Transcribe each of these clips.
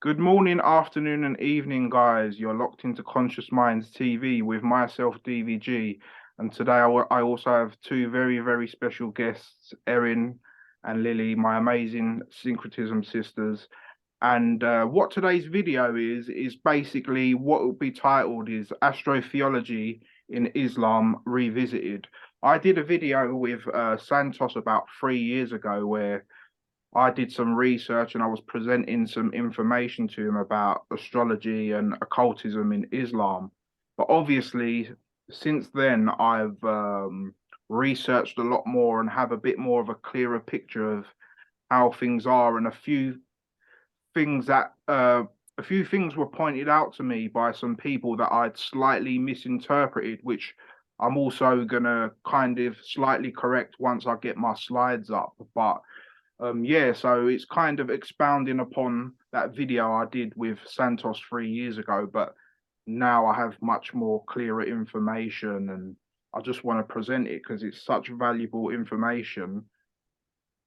Good morning, afternoon, and evening, guys. You're locked into Conscious Minds TV with myself, D.V.G. And today I also have two very, very special guests, Erin and Lily, my amazing syncretism sisters. And what today's video is basically what will be titled is Astro-Theology in Islam Revisited. I did a video with Santos about 3 years ago where I did some research and I was presenting some information to him about astrology and occultism in Islam. But obviously, since then, I've researched a lot more and have a bit more of a clearer picture of how things are, and things that a few things were pointed out to me by some people that I'd slightly misinterpreted, which I'm also gonna kind of slightly correct once I get my slides up. But yeah, so it's kind of expounding upon that video I did with Santos 3 years ago, but now I have much more clearer information and I just want to present it because it's such valuable information.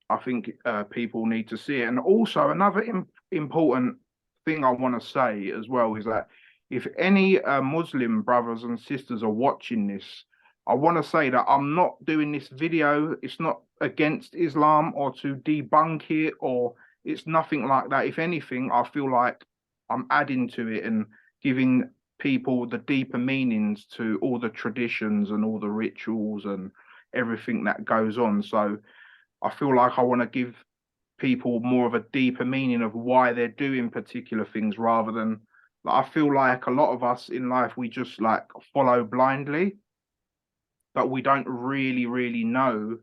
I think people need to see it. And also another important thing I want to say as well is that if any Muslim brothers and sisters are watching this, I want to say that I'm not doing this video. It's not against Islam or to debunk it, or it's nothing like that. If anything, I feel like I'm adding to it and giving people the deeper meanings to all the traditions and all the rituals and everything that goes on. So I feel like I want to give people more of a deeper meaning of why they're doing particular things rather than, like, I feel like a lot of us in life, we just like follow blindly, but we don't really know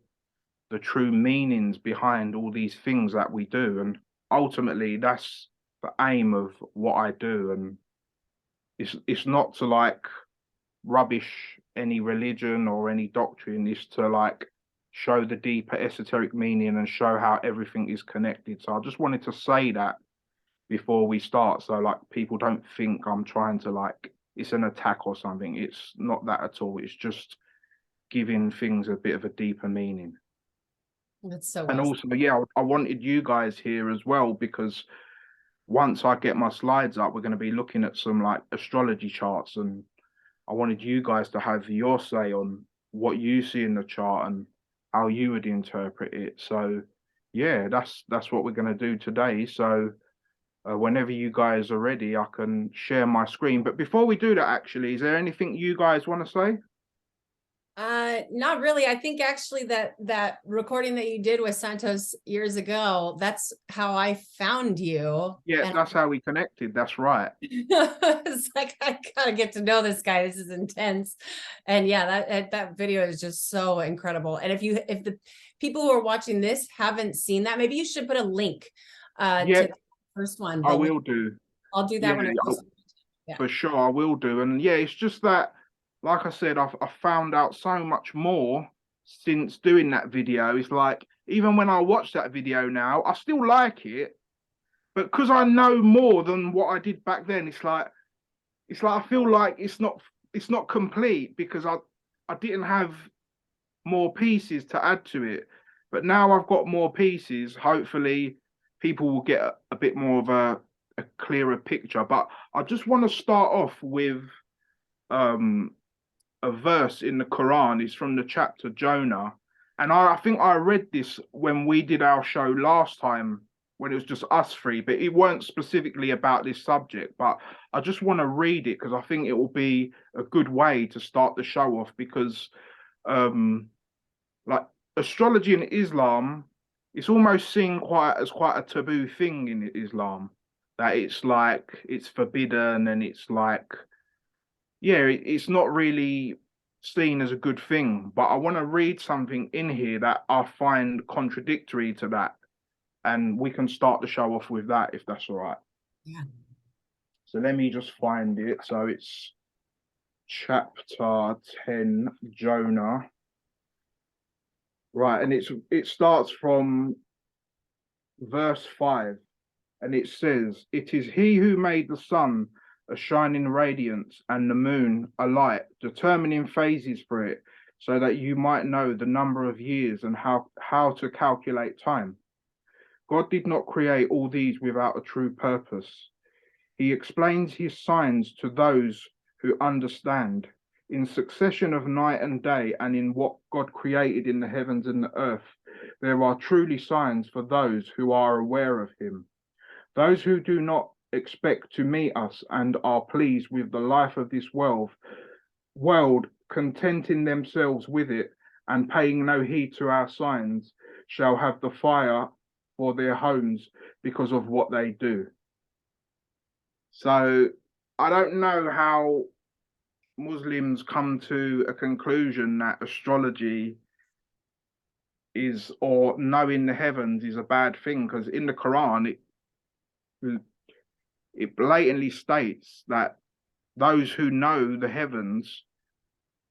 the true meanings behind all these things that we do. And ultimately, that's the aim of what I do. And it's not to like rubbish any religion or any doctrine. It's to like show the deeper esoteric meaning and show how everything is connected. So I just wanted to say that before we start, so like people don't think I'm trying to like it's an attack or something. It's not that at all. It's just giving things a bit of a deeper meaning. That's so And well also, yeah, I wanted you guys here as well because once I get my slides up, we're going to be looking at some like astrology charts, and I wanted you guys to have your say on what you see in the chart and how you would interpret it. So, yeah, that's what we're going to do today. So, whenever you guys are ready, I can share my screen. But before we do that, actually, is there anything you guys want to say? Not really. I think actually that recording that you did with Santos years ago, that's how I found you. Yeah, And that's how we connected. That's right. it's like, I gotta get to know this guy. This is intense. And yeah, that video is just so incredible. And if the people who are watching this haven't seen that, maybe you should put a link Yeah, to the first one. I will do. I'll do Yeah, that when it goes. Yeah. for sure, I will do. And yeah, it's just that, like I said, I found out so much more since doing that video. It's like, even when I watch that video now, I still like it, but because I know more than what I did back then, it's like I feel like it's not complete because I didn't have more pieces to add to it. But now I've got more pieces. Hopefully, people will get a bit more of a clearer picture. But I just want to start off with um, a verse in the Quran. It's from the chapter Jonah. And I think I read this when we did our show last time, when it was just us three, but it weren't specifically about this subject. But I just want to read it because I think it will be a good way to start the show off because like astrology in Islam, it's almost seen quite a taboo thing in Islam. That it's like it's forbidden and it's like, yeah, it's not really seen as a good thing. But I want to read something in here that I find contradictory to that, and we can start the show off with that if that's all right. Yeah. So let me just find it. So it's chapter 10, Jonah. Right, and it starts from verse 5, and it says, "It is he who made the sun a shining radiance and the moon a light, determining phases for it, so that you might know the number of years and how to calculate time. God did not create all these without a true purpose. He explains his signs to those who understand. In succession of night and day, and in what God created in the heavens and the earth, there are truly signs for those who are aware of him. Those who do not expect to meet us and are pleased with the life of this world, contenting themselves with it and paying no heed to our signs, shall have the fire for their homes because of what they do. So I don't know how Muslims come to a conclusion that astrology is, or knowing the heavens is a bad thing, because in the Quran it blatantly states that those who know the heavens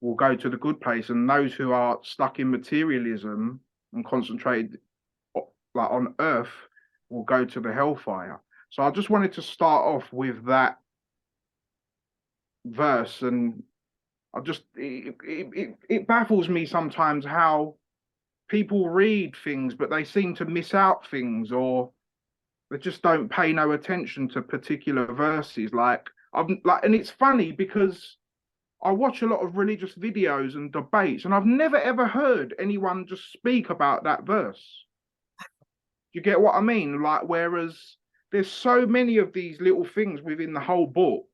will go to the good place, and those who are stuck in materialism and concentrated like on earth will go to the hellfire. So I just wanted to start off with that verse, and it baffles me sometimes how people read things but they seem to miss out things, or they just don't pay no attention to particular verses. And it's funny because I watch a lot of religious videos and debates, and I've never ever heard anyone just speak about that verse. You get what I mean? Like, whereas there's so many of these little things within the whole book,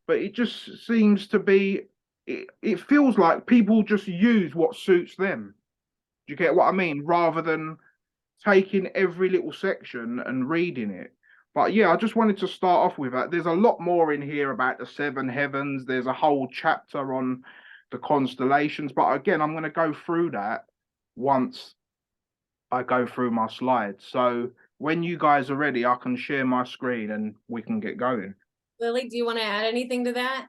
but it just seems to be, it feels like people just use what suits them. Do you get what I mean? Rather than taking every little section and reading it. But yeah, I just wanted to start off with that. There's a lot more in here about the seven heavens. There's a whole chapter on the constellations. But again, I'm going to go through that once I go through my slides. So when you guys are ready, I can share my screen and we can get going. Lily, do you want to add anything to that?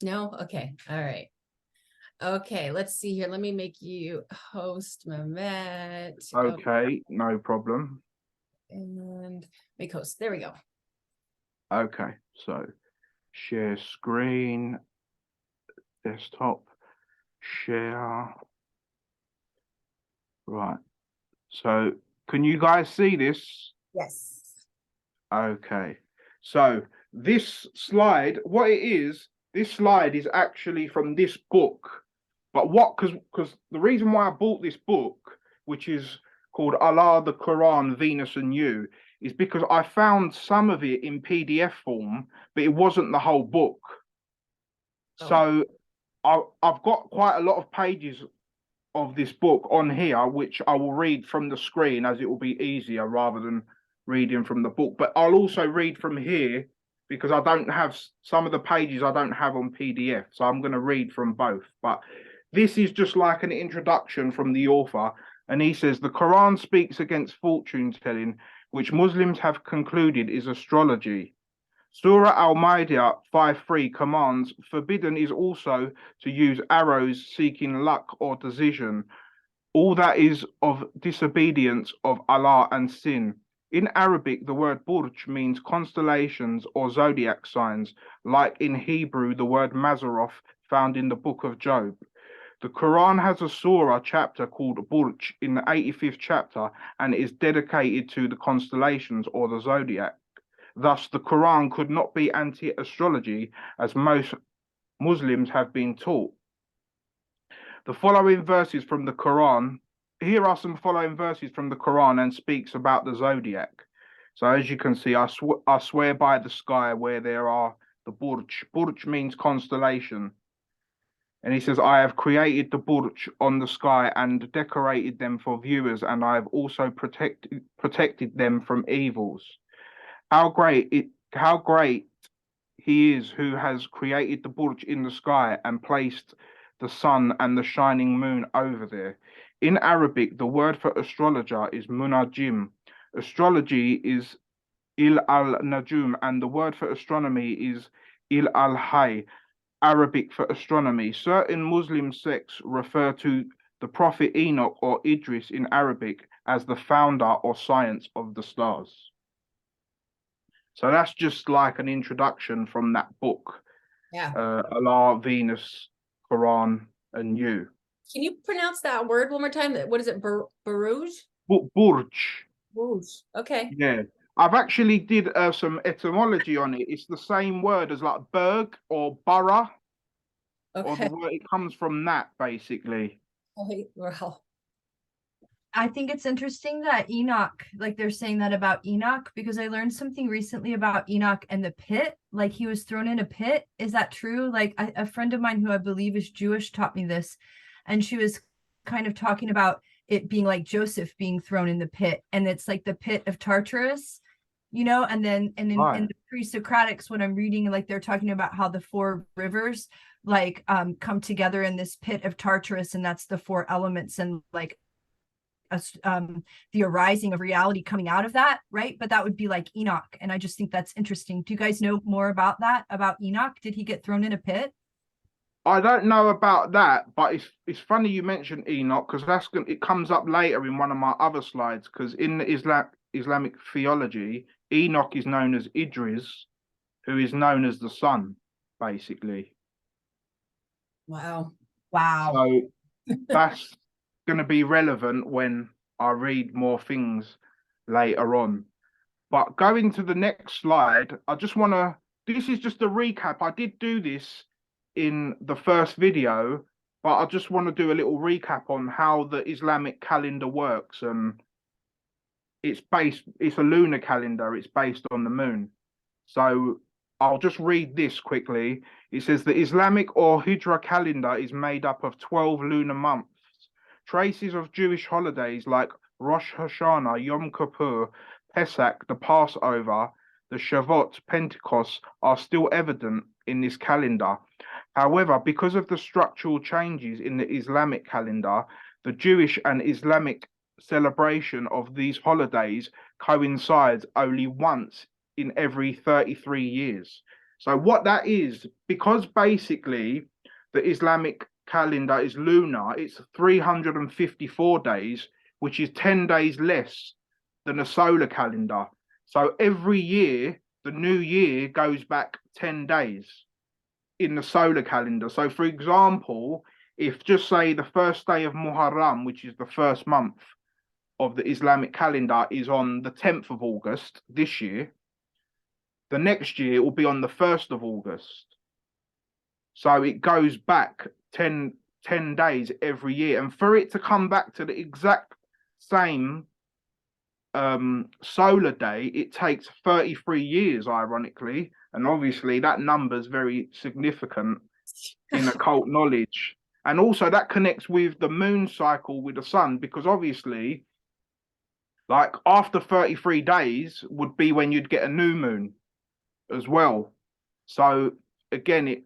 No? Okay. All right. Okay, let's see here. Let me make you host, Mehmet. Okay, no problem. And make host. There we go. Okay, so share screen, desktop, share. Right. So can you guys see this? Yes. Okay. So this slide, what it is, this slide is actually from this book. But because the reason why I bought this book, which is called Allah, the Quran, Venus and You, is because I found some of it in PDF form, but it wasn't the whole book. Oh. So I've got quite a lot of pages of this book on here, which I will read from the screen, as it will be easier rather than reading from the book. But I'll also read from here because I don't have some of the pages I don't have on PDF. So I'm going to read from both. But this is just like an introduction from the author. And he says, the Quran speaks against fortune telling, which Muslims have concluded is astrology. Surah Al-Ma'idah 5:3 commands, forbidden is also to use arrows seeking luck or decision, all that is of disobedience of Allah and sin. In Arabic, the word burj means constellations or zodiac signs, like in Hebrew, the word Mazaroth found in the book of Job. The Quran has a surah chapter called Burj in the 85th chapter, and it is dedicated to the constellations or the zodiac. Thus, the Quran could not be anti-astrology, as most Muslims have been taught. The following verses from the Quran, here are some following verses from the Quran and speaks about the zodiac. So as you can see, I swear by the sky where there are the Burj. Burj means constellation. And he says, I have created the Burj on the sky and decorated them for viewers, and I have also protected them from evils. How great he is who has created the Burj in the sky and placed the sun and the shining moon over there. In Arabic, the word for astrologer is munajim. Astrology is il al-najum, and the word for astronomy is il al-hay, Arabic for astronomy. Certain Muslim sects refer to the Prophet Enoch or Idris in Arabic as the founder or science of the stars. So that's just like an introduction from that book. Yeah. Allah, Venus, Quran, and You. Can you pronounce that word one more time? What is it? Baruj? Burj. Baruj. Okay. Yeah. I've actually did some etymology on it. It's the same word as like berg or borough, or the Okay. word it comes from that basically. Well, I think it's interesting that Enoch, like they're saying that about Enoch, because I learned something recently about Enoch and the pit. Like he was thrown in a pit. Is that true? Like a friend of mine who I believe is Jewish taught me this, and she was kind of talking about it being like Joseph being thrown in the pit, and it's like the pit of Tartarus, and then in Right. the pre-Socratics, when I'm reading, like they're talking about how the four rivers like come together in this pit of Tartarus, and that's the four elements, and like the arising of reality coming out of that, right? But that would be like Enoch, and I just think that's interesting. Do you guys know more about that, about Enoch? Did he get thrown in a pit? I don't know about that, but it's funny you mentioned Enoch because it comes up later in one of my other slides. Because in the Islamic theology, Enoch is known as Idris, who is known as the sun, basically. wow. So that's going to be relevant when I read more things later on. But going to the next slide, I just want to. This is just a recap. I did do this in the first video, but I just want to do a little recap on how the Islamic calendar works. And it's a lunar calendar, it's based on the moon. So I'll just read this quickly. It says the Islamic or Hijra calendar is made up of 12 lunar months. Traces of Jewish holidays like Rosh Hashanah, Yom Kippur, Pesach, the Passover, the Shavuot, Pentecost are still evident in this calendar. However, because of the structural changes in the Islamic calendar, the Jewish and Islamic celebration of these holidays coincides only once in every 33 years. So what that is, because basically the Islamic calendar is lunar, it's 354 days, which is 10 days less than a solar calendar. So every year, the new year goes back 10 days in the solar calendar. So for example, if just say the first day of Muharram, which is the first month of the Islamic calendar, is on the 10th of August this year, the next year it will be on the 1st of August. So it goes back 10 days every year. And for it to come back to the exact same solar day, it takes 33 years, ironically. And obviously that number is very significant in occult knowledge. And also that connects with the moon cycle with the sun, because obviously, like after 33 days would be when you'd get a new moon as well. So again,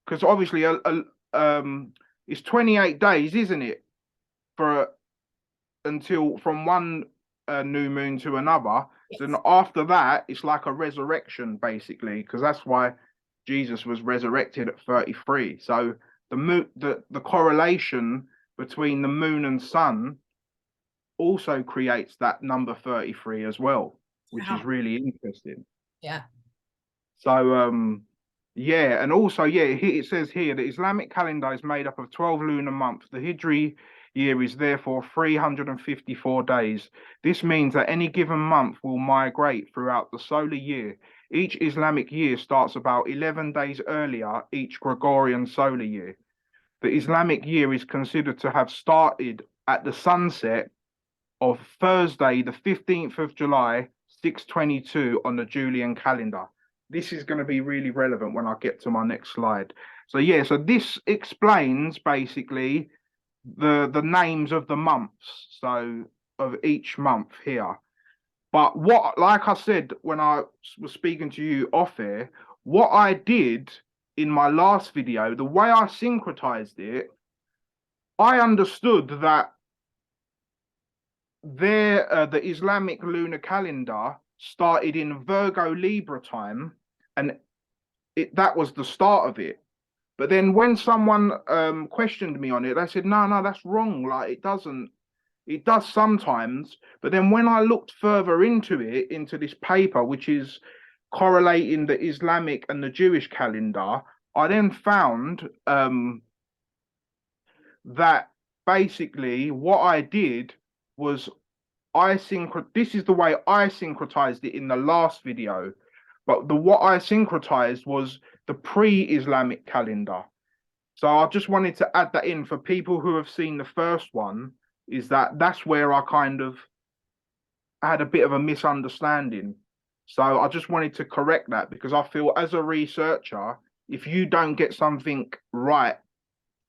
because obviously it's 28 days, isn't it, for until from one new moon to another. Yes. Then after that, it's like a resurrection, basically, because that's why Jesus was resurrected at 33. So the correlation between the moon and sun also creates that number 33 as well, which is really interesting. Yeah. So yeah, and also it says here the Islamic calendar is made up of 12 lunar months. The Hijri year is therefore 354 days. This means that any given month will migrate throughout the solar year. Each Islamic year starts about 11 days earlier each Gregorian solar year. The Islamic year is considered to have started at the sunset of Thursday, the 15th of July, 622 on the Julian calendar. This is going to be really relevant when I get to my next slide. So yeah, so this explains basically the names of the months, so of each month here. But what, like I said when I was speaking to you off air, what I did in my last video, the way I syncretized it, I understood that the Islamic lunar calendar started in Virgo Libra time, and that was the start of it. But then when someone questioned me on it, they said, no, that's wrong. Like it doesn't. It does sometimes. But then when I looked further into it, into this paper, which is correlating the Islamic and the Jewish calendar, I then found that basically what I did was this is the way I syncretized it in the last video, but what I syncretized was the pre-Islamic calendar. So I just wanted to add that in for people who have seen the first one, is that's where I kind of had a bit of a misunderstanding. So I just wanted to correct that, because I feel as a researcher, if you don't get something right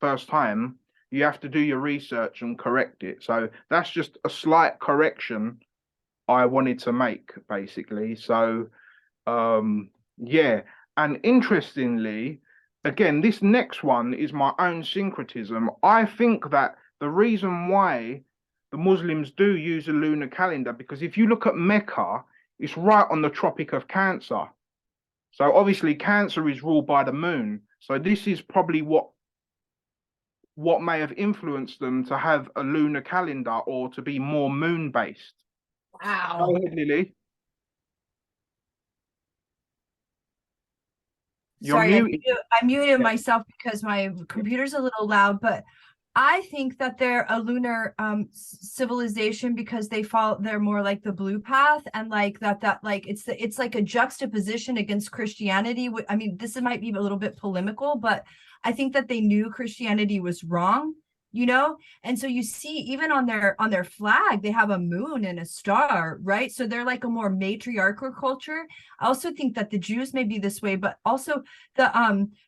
first time, you have to do your research and correct it. So that's just a slight correction I wanted to make, basically. So yeah. And interestingly, again, this next one is my own syncretism. I think that the reason why the Muslims do use a lunar calendar, because if you look at Mecca, it's right on the Tropic of Cancer. So obviously Cancer is ruled by the moon. So this is probably what may have influenced them to have a lunar calendar, or to be more moon based. Wow. Go ahead, Lily. You're Sorry, muted. I muted Yeah. myself because my computer's a little loud, but I think that they're a lunar civilization because they're more like the blue path, and like that like it's like a juxtaposition against Christianity. I mean, this might be a little bit polemical, but I think that they knew Christianity was wrong, you know? And so you see, even on their flag, they have a moon and a star, right? So they're like a more matriarchal culture. I also think that the Jews may be this way, but also the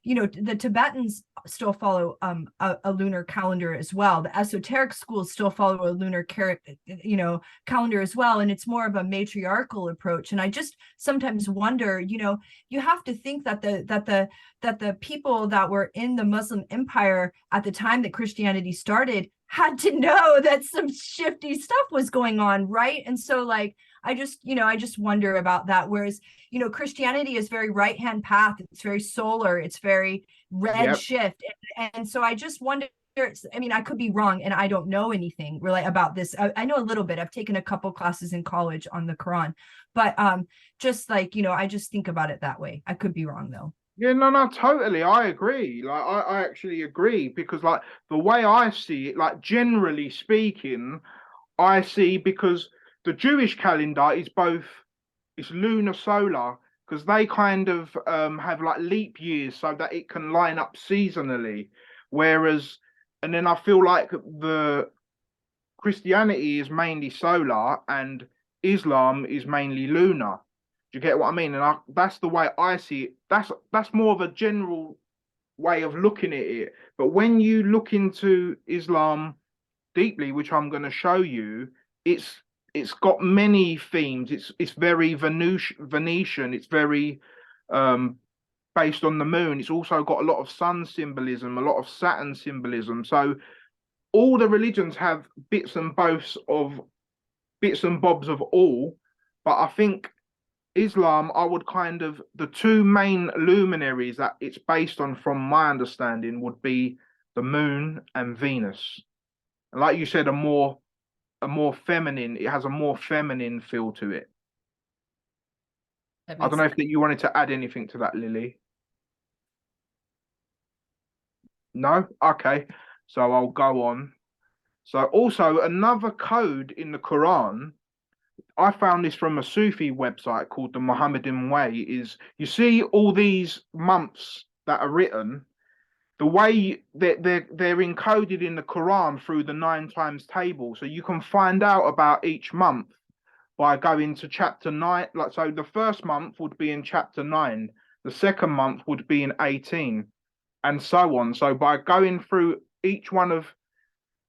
the Tibetans still follow a lunar calendar as well. The esoteric schools still follow a lunar calendar as well, and it's more of a matriarchal approach. And I just sometimes wonder, you have to think that the people that were in the Muslim empire at the time that Christianity started had to know that some shifty stuff was going on, right? And so like I just wonder about that. Whereas, Christianity is very right-hand path, it's very solar, it's very red shift. And so I just wonder, I mean, I could be wrong and I don't know anything really about this. I know a little bit. I've taken a couple classes in college on the Quran, but just like, I just think about it that way. I could be wrong though. Yeah, no, totally. I agree. Like, I actually agree, because like the way I see it, like generally speaking, I see, because the Jewish calendar is both, it's lunar solar, because they kind of have like leap years so that it can line up seasonally. Whereas, and then I feel like the Christianity is mainly solar and Islam is mainly lunar. Do you get what I mean? And that's the way I see it. That's more of a general way of looking at it. But when you look into Islam deeply, which I'm going to show you, it's got many themes. It's very Venetian. It's very based on the moon. It's also got a lot of sun symbolism, a lot of Saturn symbolism. So all the religions have bits and bobs of all. But I think Islam, I would kind of, the two main luminaries that it's based on, from my understanding, would be the moon and Venus. And like you said, a more feminine, it has a more feminine feel to it. I don't know if that you wanted to add anything to that, Lily. No? Okay. So I'll go on. So also another code in the Quran, I found this from a Sufi website called the Mohammedan Way, is you see all these months that are written, the way that they're encoded in the Quran through the 9 times table. So you can find out about each month by going to chapter 9. Like, so the first month would be in chapter 9, the second month would be in 18, and so on. So by going through each one of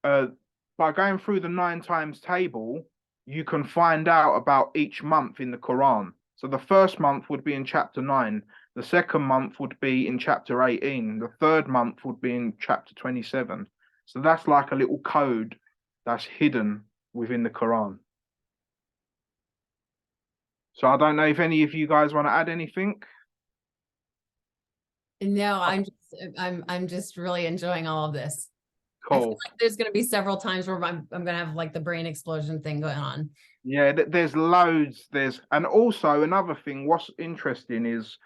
by going through the 9 times table, you can find out about each month in the Quran. So the first month would be in chapter 9, the second month would be in chapter 18, the third month would be in chapter 27. So that's like a little code that's hidden within the Quran. So I don't know if any of you guys want to add anything. No, I'm just really enjoying all of this. Cool. I feel like there's going to be several times where I'm going to have like the brain explosion thing going on. Yeah, there's loads. And also another thing, what's interesting is,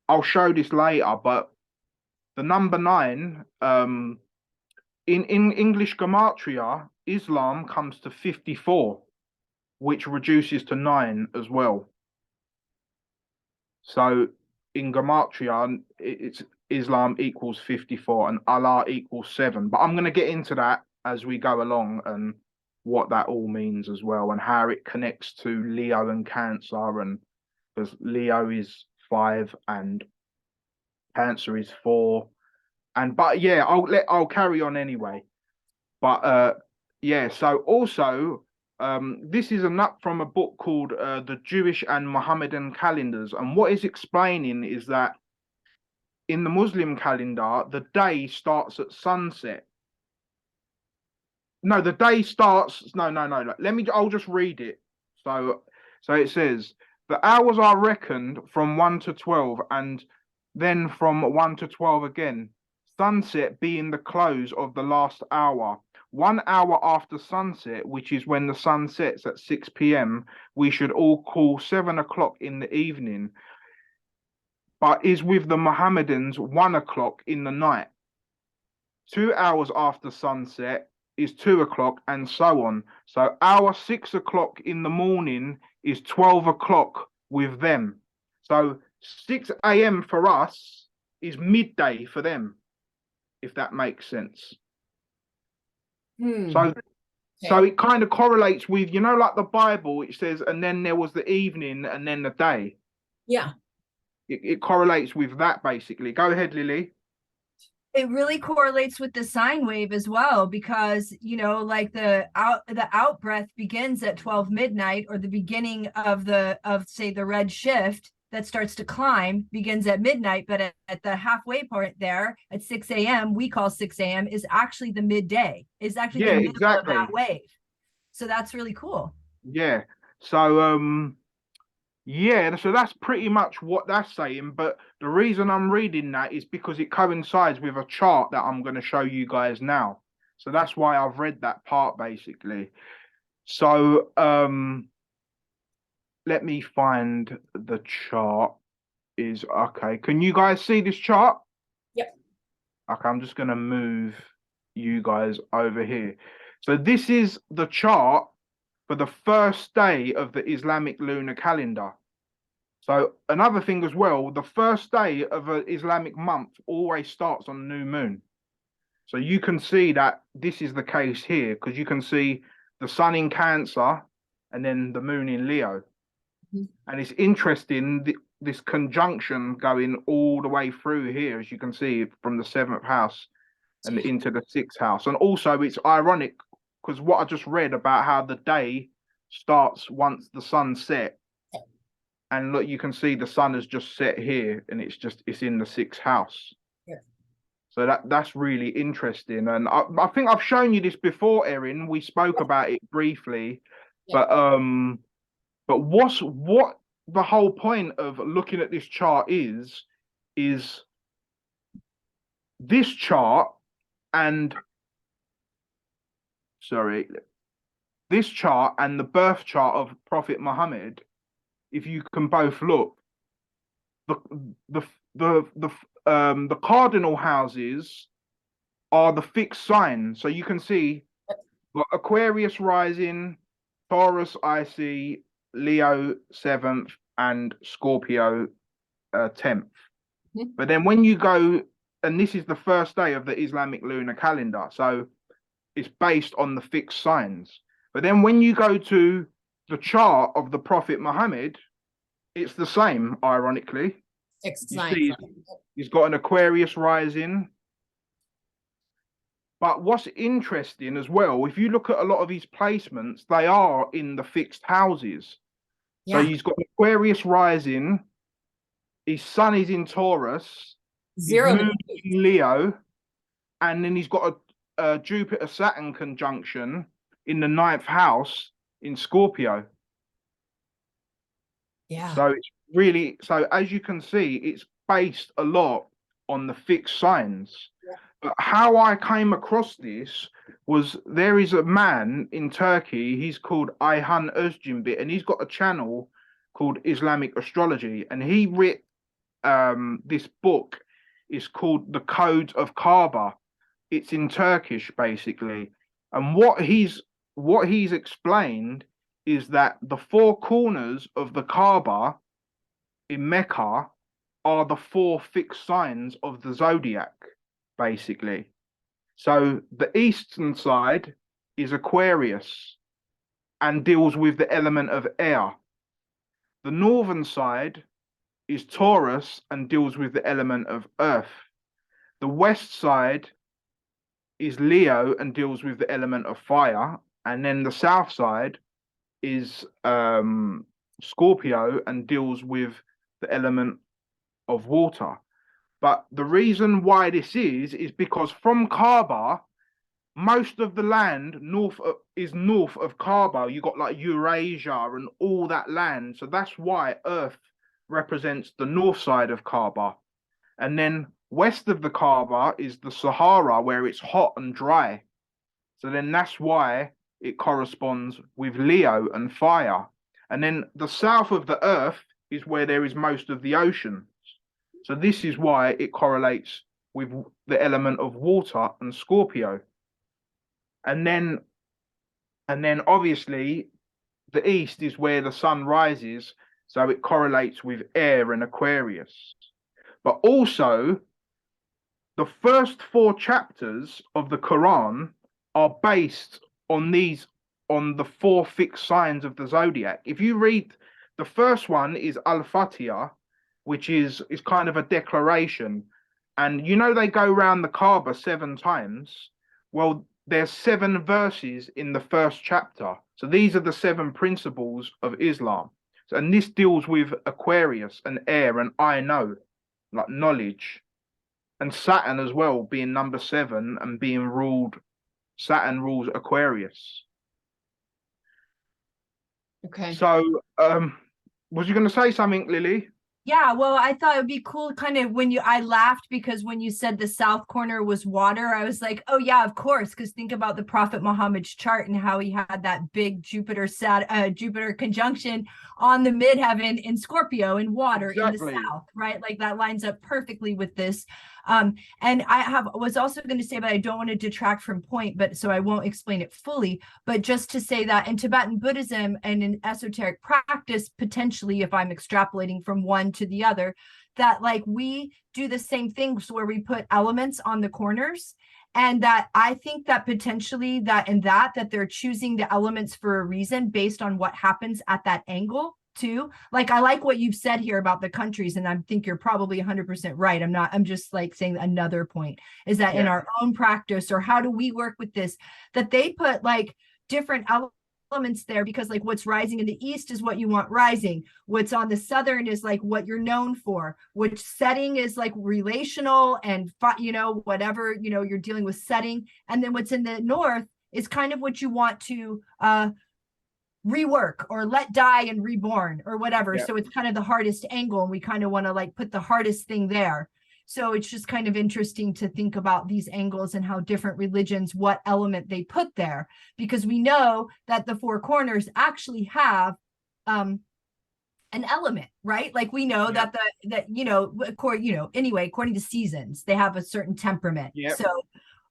I'll show this later, but the number 9, in English gematria, Islam comes to 54. which reduces to 9 as well. So in Gematria, it's Islam equals 54 and Allah equals 7. But I'm going to get into that as we go along and what that all means as well, and how it connects to Leo and Cancer, and because Leo is 5 and Cancer is 4. And but yeah, I'll carry on anyway. But yeah, so also this is a nut from a book called The Jewish and Mohammedan Calendars, and what it's explaining is that in the Muslim calendar, the day starts at sunset. No, the day starts. No. I'll just read it. So it says the hours are reckoned from 1 to 12, and then from 1 to 12 again. Sunset being the close of the last hour. 1 hour after sunset, which is when the sun sets at 6 p.m., we should all call 7 o'clock in the evening, but is with the Mohammedans 1 o'clock in the night. 2 hours after sunset is 2 o'clock, and so on. So our 6 o'clock in the morning is 12 o'clock with them. So 6 a.m. for us is midday for them, if that makes sense. So it kind of correlates with, you know, like the Bible, it says, and then there was the evening and then the day. Yeah. It correlates with that, basically. Go ahead, Lily. It really correlates with the sine wave as well, because, you know, like the out breath begins at 12 midnight, or the beginning of say the red shift that starts to climb begins at midnight, but at the halfway point there at 6 a.m., we call 6 a.m. is actually the midday, is actually the middle of that wave. So that's really cool. Yeah. So yeah, so that's pretty much what that's saying. But the reason I'm reading that is because it coincides with a chart that I'm going to show you guys now. So that's why I've read that part, basically. So let me find the chart. Is okay. Can you guys see this chart? Yep. Okay, I'm just going to move you guys over here. So this is the chart for the first day of the Islamic lunar calendar. So another thing as well, the first day of an Islamic month always starts on new moon. So you can see that this is the case here, because you can see the sun in Cancer and then the moon in Leo. Mm-hmm. And it's interesting, this conjunction going all the way through here, as you can see, from the 7th house and into the 6th house. And also it's ironic, because what I just read about how the day starts once the sun set, and look, you can see the sun has just set here, and it's in the 6th house. Yeah. So that's really interesting. And I think I've shown you this before, Erin. We spoke about it briefly, yeah. But what the whole point of looking at this chart is this chart and this chart and the birth chart of Prophet Muhammad. If you can both look, the cardinal houses are the fixed signs. So you can see Aquarius rising, Taurus IC, Leo 7th, and Scorpio 10th. Mm-hmm. But then when you go, and this is the first day of the Islamic lunar calendar, so it's based on the fixed signs. But then when you go to the chart of the Prophet Muhammad, it's the same, ironically. He's got an Aquarius rising. But what's interesting as well, if you look at a lot of his placements, they are in the fixed houses. Yeah. So he's got Aquarius rising, his sun is in Taurus, Zero moon in Leo, and then he's got a Jupiter-Saturn conjunction in the 9th house in Scorpio. Yeah. So it's really, so as you can see, it's based a lot on the fixed signs. Yeah. But how I came across this was, there is a man in Turkey, he's called Ayhan Özcimbit, and he's got a channel called Islamic Astrology, and he wrote this book. It's called The Codes of Kaaba. It's in Turkish, basically. And what he's explained is that the four corners of the Kaaba in Mecca are the four fixed signs of the zodiac, basically. So the eastern side is Aquarius and deals with the element of air. The northern side is Taurus and deals with the element of earth. The west side is Leo and deals with the element of fire. And then the south side is Scorpio and deals with the element of water. But the reason why this is because from Kaaba, most of the land is north of Kaaba. You got like Eurasia and all that land. So that's why Earth represents the north side of Kaaba. And then west of the Kaaba is the Sahara, where it's hot and dry. So then that's why it corresponds with Leo and fire. And then the south of the Earth is where there is most of the oceans. So this is why it correlates with the element of water and Scorpio. And then obviously the east is where the sun rises, so it correlates with air and Aquarius. But also, the first four chapters of the Quran are based on the four fixed signs of the zodiac. If you read, the first one is Al-Fatiha, which is kind of a declaration. And you know they go around the Kaaba 7 times. Well, there's 7 verses in the first chapter. So these are the 7 principles of Islam. And this deals with Aquarius and air and I know, like knowledge. And Saturn as well, being number 7 and being ruled, Saturn rules Aquarius. Okay. So, was you going to say something, Lily? Yeah, well, I thought it would be cool kind of I laughed because when you said the south corner was water, I was like, oh yeah, of course, because think about the Prophet Muhammad's chart and how he had that big Jupiter conjunction on the midheaven in Scorpio in water in the south, right? Like that lines up perfectly with this. And I was also going to say, but I don't want to detract from point, but so I won't explain it fully, but just to say that in Tibetan Buddhism and in esoteric practice, potentially, if I'm extrapolating from one to the other, that like we do the same things where we put elements on the corners. And that I think that potentially that they're choosing the elements for a reason based on what happens at that angle too. Like I like what you've said here about the countries, and I think you're probably 100% right. I'm just like saying another point is that in our own practice, or how do we work with this, that they put like different elements there because like what's rising in the east is what you want rising, what's on the southern is like what you're known for, which setting is like relational and whatever you're dealing with setting, and then what's in the north is kind of what you want to rework or let die and reborn or whatever. So it's kind of the hardest angle, and we kind of want to like put the hardest thing there. So it's just kind of interesting to think about these angles and how different religions, what element they put there, because we know that the 4 corners actually have an element, right? Like we know that anyway, according to seasons, they have a certain temperament.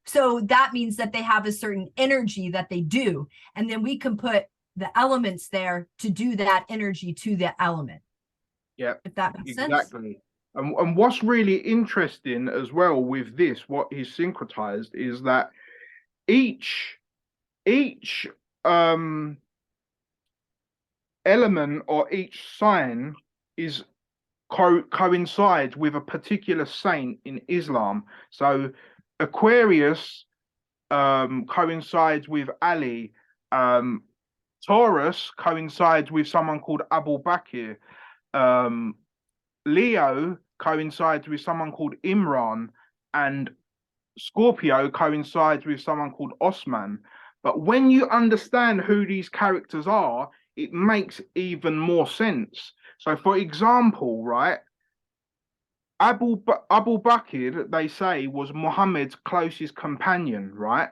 So that means that they have a certain energy that they do, and then we can put the elements there to do that energy to the element. Yeah, if that makes sense. Exactly. And what's really interesting as well with this, what he's syncretized, is that each element or each sign is coincides with a particular saint in Islam. So Aquarius coincides with Ali. Taurus coincides with someone called Abu Bakr. Leo coincides with someone called Imran, and Scorpio coincides with someone called Osman. But when you understand who these characters are, it makes even more sense. So, for example, right, Abu Bakr, they say, was Muhammad's closest companion, right?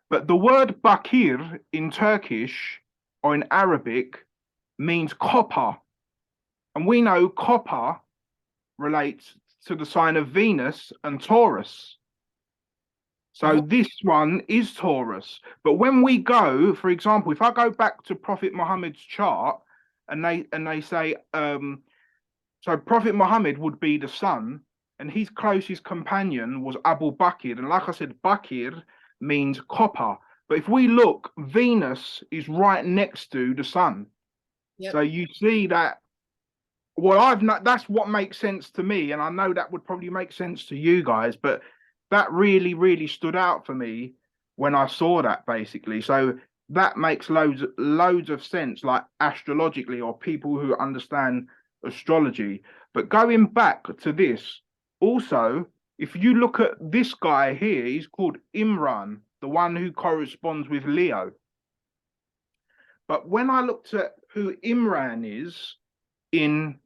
But the word Bakir in Turkish or in Arabic means copper. And we know copper relates to the sign of Venus and Taurus. So this one is Taurus. But when we go, for example, if I go back to Prophet Muhammad's chart and they say, so Prophet Muhammad would be the sun, and his closest companion was Abu Bakr. And like I said, Bakr means copper. But if we look, Venus is right next to the sun. Yep. So you see that, well, that's what makes sense to me. And I know that would probably make sense to you guys, but that really, really stood out for me when I saw that, basically. So that makes loads of sense, like astrologically, or people who understand astrology. But going back to this, also, if you look at this guy here, he's called Imran, the one who corresponds with Leo. But when I looked at who Imran is in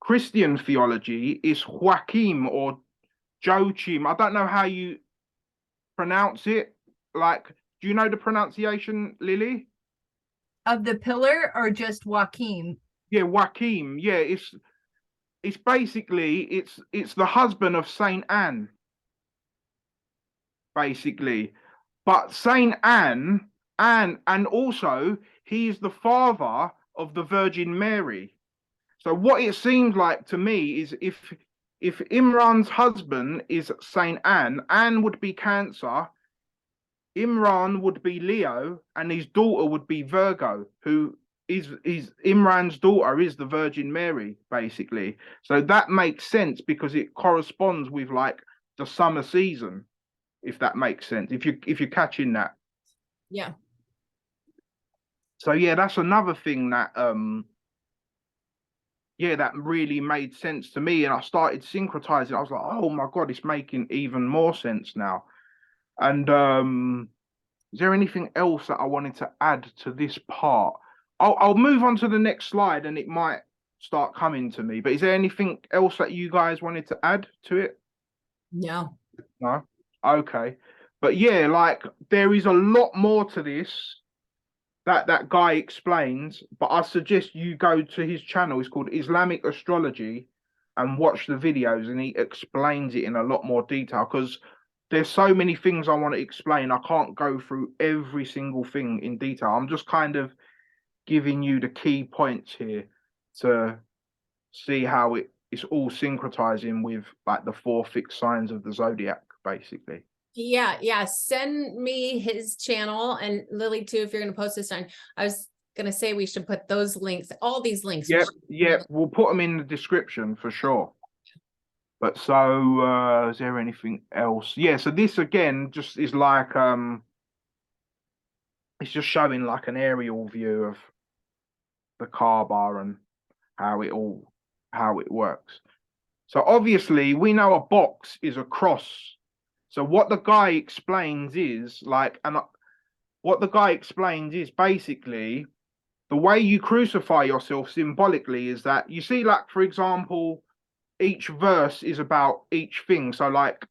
Christian theology, it's Joachim or Joachim. I don't know how you pronounce it. Like, do you know the pronunciation, Lily? Of the pillar or just Joachim? Yeah, Joachim. Yeah, it's basically it's the husband of Saint Anne, basically. But Saint Anne and also he's the father of the Virgin Mary. So what it seems like to me is if Imran's husband is Saint Anne, Anne would be Cancer, Imran would be Leo, and his daughter would be Virgo, who is Imran's daughter is the Virgin Mary, basically. So that makes sense because it corresponds with like the summer season, if that makes sense. If you're catching that. Yeah. So yeah, that's another thing that that really made sense to me, and I started syncretizing. I was like, oh my god, it's making even more sense now. And is there anything else that I wanted to add to this part? I'll move on to the next slide, and it might start coming to me. But is there anything else that you guys wanted to add to it? No. No? Okay. But yeah, like there is a lot more to this that guy explains, but I suggest you go to his channel. It's called Islamic Astrology, and watch the videos, and he explains it in a lot more detail because there's so many things I want to explain. I can't go through every single thing in detail. I'm just kind of giving you the key points here to see how it's all syncretizing with like the 4 fixed signs of the zodiac, basically. Yeah. Send me his channel, and Lily too, if you're going to post this on. I was going to say we should put those links, all these links. Yeah, we'll put them in the description for sure. But so is there anything else? Yeah, so this again just is like it's just showing like an aerial view of the Kaaba and how it works. So obviously we know a box is a cross. So what the guy explains is basically the way you crucify yourself symbolically is that you see, like, for example, each verse is about each thing. So like,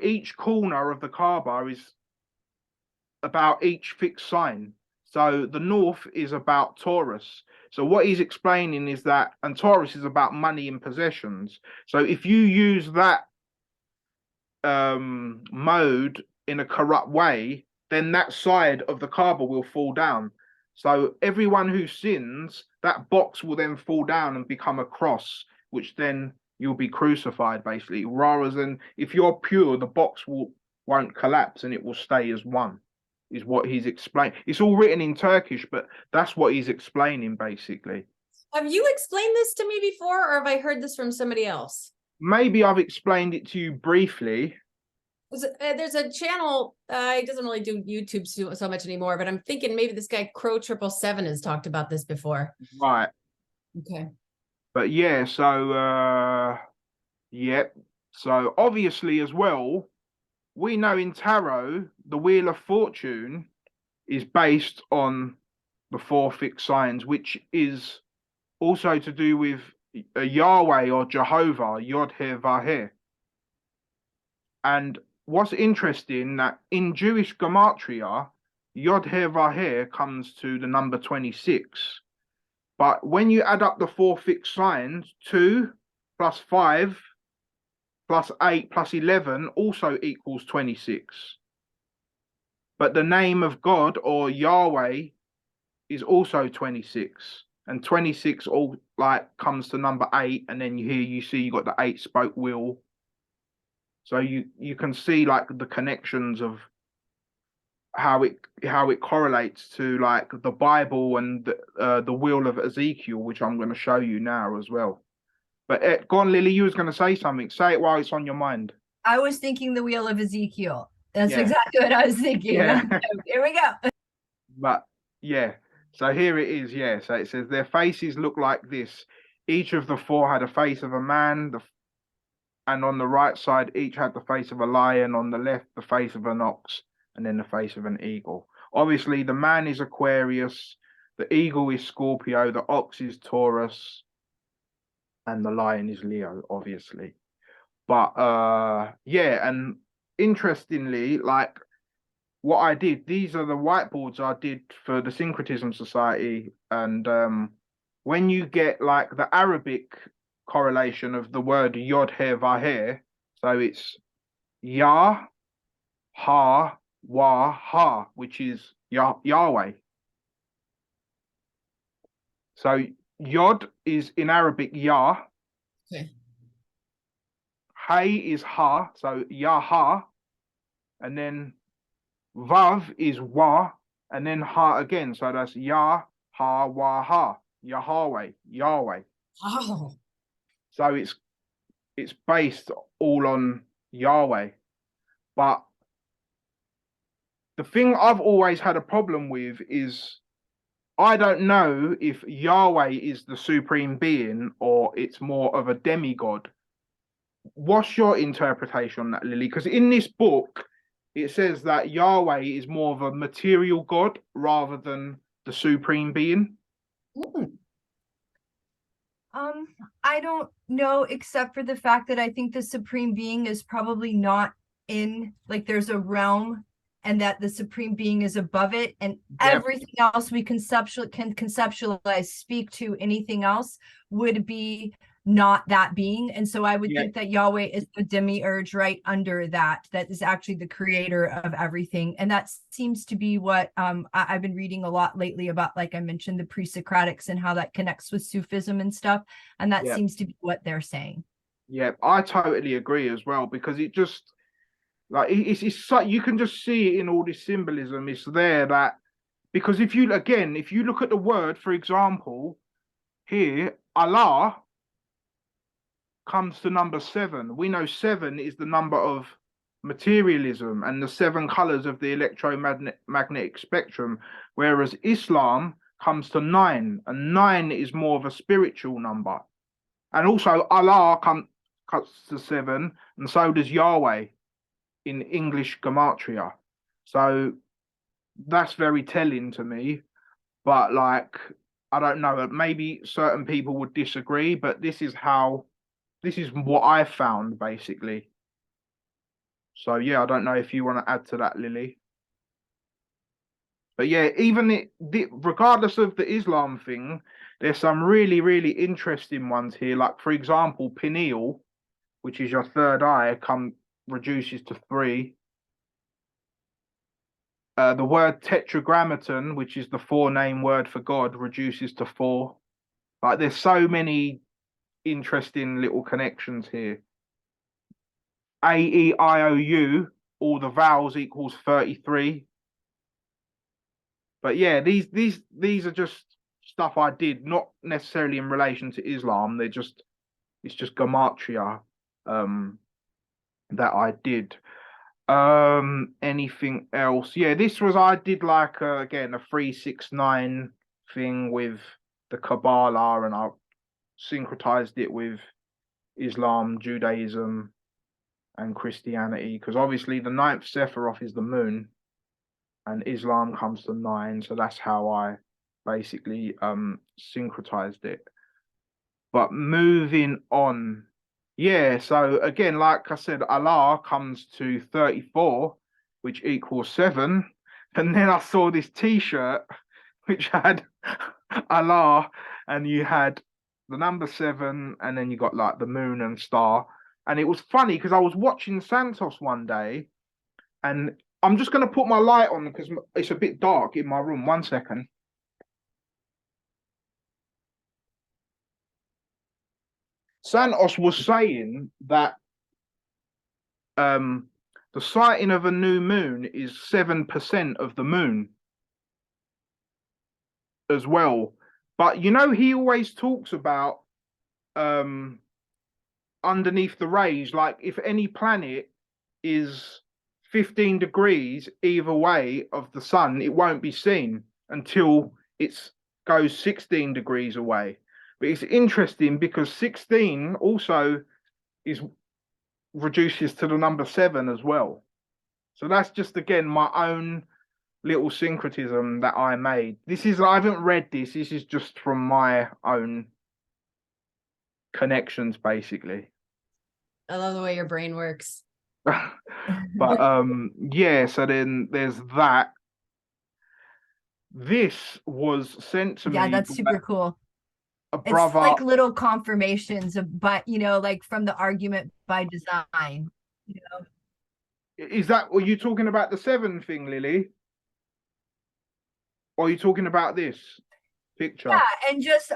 each corner of the Kaaba is about each fixed sign. So the north is about Taurus. So what he's explaining is that, and Taurus is about money and possessions. So if you use that mode in a corrupt way, then that side of the Kaaba will fall down. So everyone who sins, that box will then fall down and become a cross, which then you'll be crucified, basically. Rather than if you're pure, the box won't collapse and it will stay as one, is what he's explained. It's all written in Turkish, but that's what he's explaining, basically. Have you explained this to me before, or have I heard this from somebody else? Maybe I've explained it to you briefly. There's a channel, he doesn't really do YouTube so much anymore, but I'm thinking maybe this guy Crow 777 has talked about this before. Right. Okay. But yeah, so so obviously as well, we know in tarot the Wheel of Fortune is based on the 4 fixed signs, which is also to do with Yahweh or Jehovah, Yod He Vah. And what's interesting, that in Jewish gematria, Yod He Vah comes to the number 26. But when you add up the 4 fixed signs, 2 + 5 plus 8 plus 11 also equals 26. But the name of God or Yahweh is also 26. And 26 all like comes to number 8, and then you see you got the 8-spoke wheel. So you can see like the connections of how it correlates to like the Bible and the wheel of Ezekiel, which I'm going to show you now as well. But go on, Lily, you was going to say something. Say it while it's on your mind. I was thinking the wheel of Ezekiel. That's Yeah. exactly what I was thinking. Yeah. Here we go. But yeah, so here it is. Yeah, so it says their faces look like this. Each of the 4 had a face of a man, and on the right side, each had the face of a lion. On the left, the face of an ox, and then the face of an eagle. Obviously, the man is Aquarius, the eagle is Scorpio, the ox is Taurus, and the lion is Leo, obviously. But yeah, and interestingly, like what I did, these are the whiteboards I did for the Syncretism Society, and when you get like the Arabic correlation of the word Yod He Vahe, so it's Yah, Ha, Wa, Ha, which is Yahweh. So Yod is in Arabic Yah. Okay. Hay is Ha, so Yaha, and then Vav is Wa, and then Ha again. So that's Yah, Ha, Wa, Ha, Yahweh, Yahweh. Oh, So it's based all on Yahweh. But the thing I've always had a problem with is I don't know if Yahweh is the supreme being or it's more of a demigod. What's your interpretation on that, Lily? Because in this book, it says that Yahweh is more of a material god rather than the supreme being. I don't know, except for the fact that I think the supreme being is probably not in, like, there's a realm, and that the supreme being is above it, and everything else we can conceptualize, speak to, anything else would be not that being. And so I would think that Yahweh is the demiurge right under that is actually the creator of everything. And that seems to be what I've been reading a lot lately about, like I mentioned, the pre-Socratics and how that connects with Sufism and stuff, and that seems to be what they're saying. Yeah, I totally agree as well, because it just like it's so, you can just see it in all this symbolism. It's there that, because if you look at the word, for example, here Allah comes to number 7. We know 7 is the number of materialism and the 7 colors of the electromagnetic spectrum, whereas Islam comes to 9, and 9 is more of a spiritual number. And also Allah comes to 7, and so does Yahweh in English gematria. So that's very telling to me. But like, I don't know, maybe certain people would disagree, but this is what I found basically. So yeah, I don't know if you want to add to that, Lily. But yeah, even regardless of the Islam thing, there's some really, really interesting ones here. Like, for example, pineal, which is your third eye, reduces to 3. The word tetragrammaton, which is the 4-name word for God, reduces to 4. Like, there's so many interesting little connections here. A, E, I, O, U, all the vowels equals 33. But yeah, these are just stuff I did, not necessarily in relation to Islam. It's just gematria that I did. Anything else? Yeah, I did like again a 369 thing with the Kabbalah, and I syncretized it with Islam, Judaism, and Christianity, because obviously the 9th Sephiroth is the moon, and Islam comes to 9, so that's how I basically syncretized it. But moving on, yeah, so again, like I said, Allah comes to 34, which equals 7. And then I saw this t-shirt which had Allah, and you had the number 7, and then you got like the moon and star. And it was funny because I was watching Santos one day, and I'm just going to put my light on because it's a bit dark in my room. 1 second. Santos was saying that the sighting of a new moon is 7% of the moon as well. But you know, he always talks about underneath the rays, like if any planet is 15 degrees either way of the sun, it won't be seen until it goes 16 degrees away. But it's interesting because 16 also is reduces to the number 7 as well. So that's just, again, my own little syncretism that I made. I haven't read this. This is just from my own connections, basically. I love the way your brain works. But yeah, so then there's that. This was sent to me. Yeah, that's super cool. A brother. It's like little confirmations of, but you know, like from the argument by design. You know? Is that, were you talking about the 7 thing, Lily? Or are you talking about this picture? Yeah, and just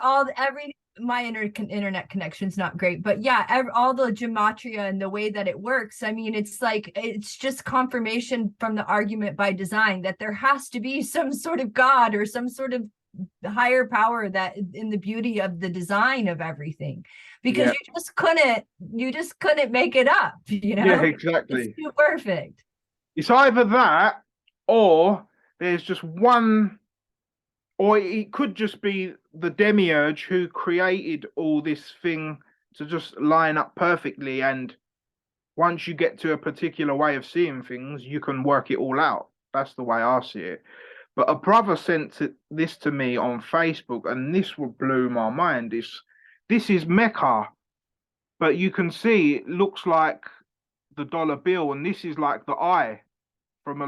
my internet connection's not great, but yeah, all the gematria and the way that it works. I mean, it's like, it's just confirmation from the argument by design that there has to be some sort of God or some sort of higher power that in the beauty of the design of everything, because you just couldn't make it up, you know? Yeah, exactly. It's too perfect. It's either that or there's just one, or it could just be the demiurge who created all this thing to just line up perfectly, and once you get to a particular way of seeing things, you can work it all out. That's the way I see it. But a brother sent this to me on Facebook, and this blew my mind. This is Mecca, but you can see it looks like the dollar bill, and this is like the eye from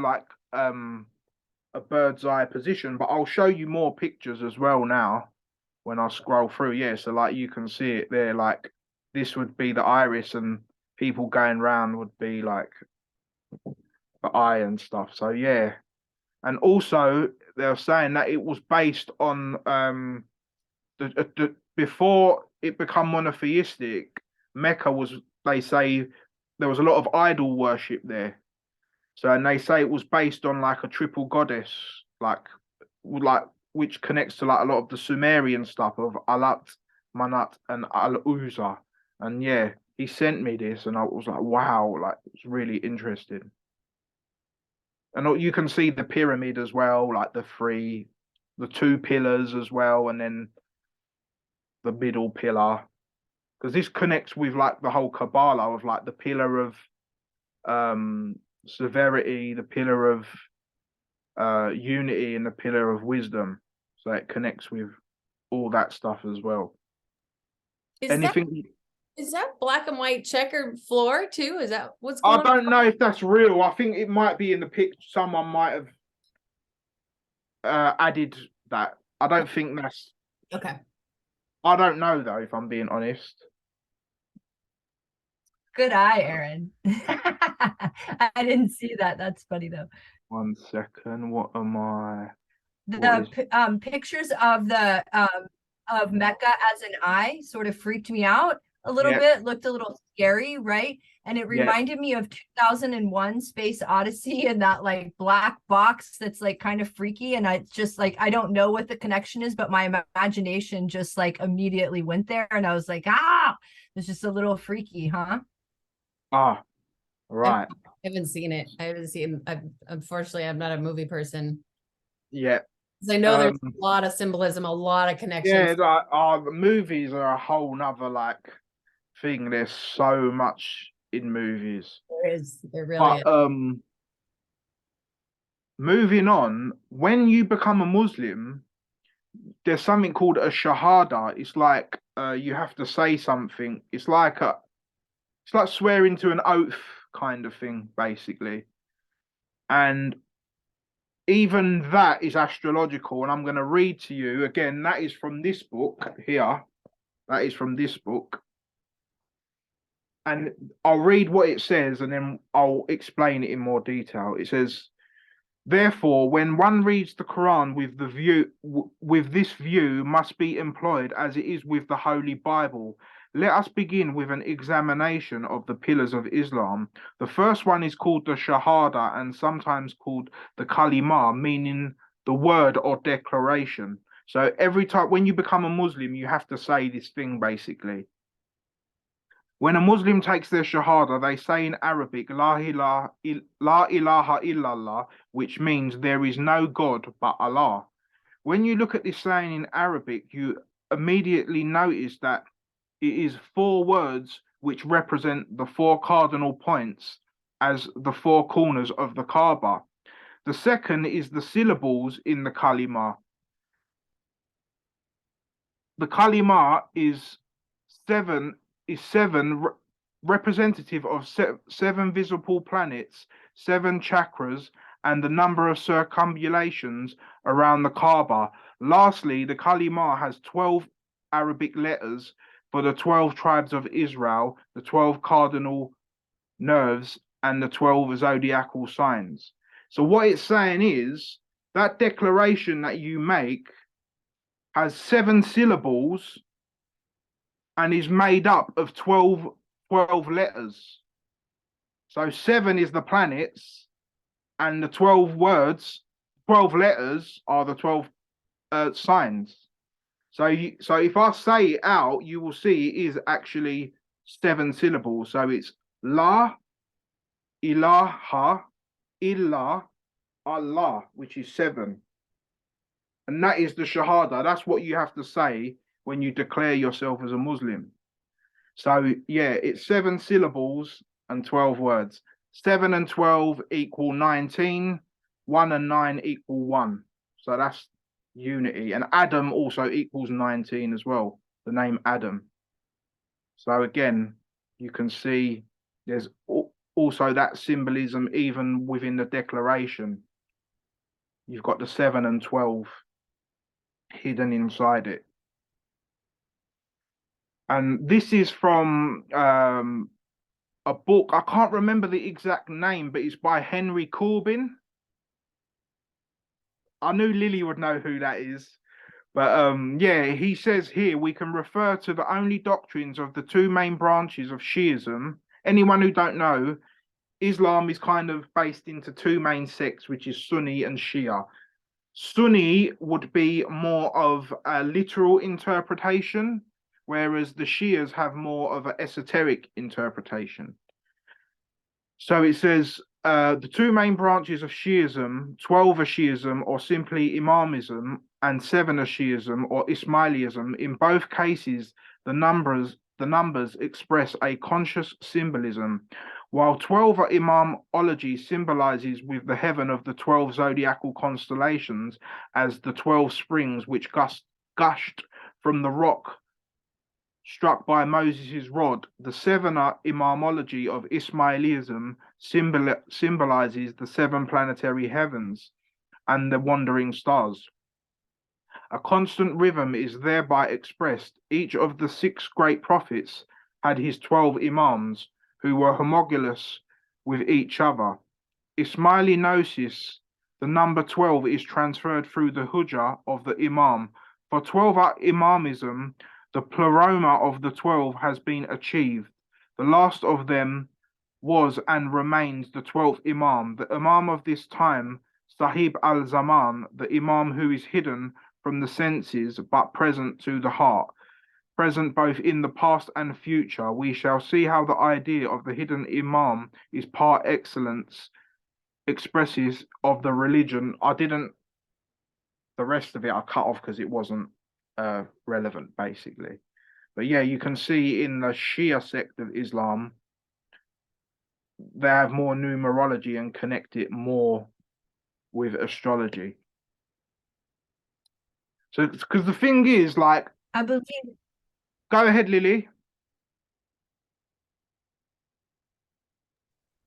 a bird's eye position. But I'll show you more pictures as well now when I scroll through. Yeah, so like you can see it there, like this would be the iris, and people going around would be like the eye and stuff. So yeah. And also, they're saying that it was based on before it become monotheistic. Mecca was, they say, there was a lot of idol worship there. So, and they say it was based on like a triple goddess, like which connects to like a lot of the Sumerian stuff of Alat, Manat, and Al-Uzza. And yeah, he sent me this, and I was like, wow, like it's really interesting. And you can see the pyramid as well, like the 2 pillars as well, and then the middle pillar. Because this connects with like the whole Kabbalah of like the pillar of severity, the pillar of unity, and the pillar of wisdom. So it connects with all that stuff as well. Is that black and white checkered floor too? Is that what's going on? I don't know if that's real. I think it might be in the picture. Someone might have added that. I don't think that's okay. I don't know though, if I'm being honest. Good eye, Erin. I didn't see that. That's funny though. 1 second. What am I? The pictures of the of Mecca as an eye sort of freaked me out a little bit, looked a little scary, right? And it reminded me of 2001 Space Odyssey, and that like black box that's like kind of freaky. And I just like, I don't know what the connection is, but my imagination just like immediately went there, and I was like, it's just a little freaky, huh? Ah, right. I haven't seen it. Unfortunately, I'm not a movie person. Yeah. I know there's a lot of symbolism, a lot of connections. Yeah, like the movies are a whole nother like thing. There's so much in movies. There really is. Moving on, when you become a Muslim, there's something called a shahada. It's like you have to say something. It's like swearing to an oath kind of thing, basically. And even that is astrological, and I'm going to read to you again. That is from this book here. That is from this book. and I'll read what it says and then I'll explain it in more detail. It says, therefore, when one reads the Quran with this view must be employed as it is with the Holy Bible. Let us begin with an examination of the pillars of Islam. The first one is called the Shahada and sometimes called the Kalima, meaning the word or declaration. So every time when you become a Muslim, you have to say this thing basically. When a Muslim takes their Shahada, they say in Arabic, La ilaha illallah, which means there is no God but Allah. When you look at this saying in Arabic, you immediately notice that it is 4 words which represent the 4 cardinal points as the 4 corners of the Kaaba. The second is the syllables in the Kalima. The Kalima is seven representative of 7 visible planets, 7 chakras, and the number of circumambulations around the Kaaba. Lastly, the Kalima has 12 Arabic letters for the 12 tribes of Israel, the 12 cardinal nerves, and the 12 zodiacal signs. So what it's saying is that declaration that you make has 7 syllables and is made up of 12 letters. So 7 is the planets, and the 12 words, 12 letters are the 12 signs. So if I say it out, you will see it is actually 7 syllables. So it's La ilaha illa Allah, which is 7. And that is the Shahada. That's what you have to say when you declare yourself as a Muslim. So yeah, it's 7 syllables and 12 words. 7 and 12 equal 19. 1 and 9 equal 1. So that's unity. And Adam also equals 19 as well. The name Adam. So again, you can see there's also that symbolism even within the declaration. You've got the 7 and 12 hidden inside it. And this is from a book. I can't remember the exact name, but it's by Henry Corbin. I knew Lily would know who that is. But yeah, he says here, we can refer to the only doctrines of the 2 main branches of Shiism. Anyone who don't know, Islam is kind of based into 2 main sects, which is Sunni and Shia. Sunni would be more of a literal interpretation, whereas the Shias have more of an esoteric interpretation. So it says, the 2 main branches of Shiism, 12 are Shiism or simply Imamism, and 7 are Shiism or Ismailism. In both cases, the numbers express a conscious symbolism, while 12 are Imamology symbolizes with the heaven of the 12 zodiacal constellations as the 12 springs which gushed from the rock struck by Moses' rod. The 7 are Imamology of Ismailism symbolizes the 7 planetary heavens and the wandering stars. A constant rhythm is thereby expressed. Each of the 6 great prophets had his 12 imams, who were homologous with each other. Ismaili gnosis, the number 12 is transferred through the hujjah of the imam. For 12 imamism, the pleroma of the 12 has been achieved. The last of them was and remains the 12th imam, the imam of this time, Sahib al-Zaman, the imam who is hidden from the senses but present to the heart, present both in the past and future. We shall see how the idea of the hidden imam is par excellence expresses of the religion. The rest of it I cut off because it wasn't relevant basically. But yeah, you can see in the Shia sect of Islam, they have more numerology and connect it more with astrology. So, because the thing is, like, I believe. Go ahead, Lily.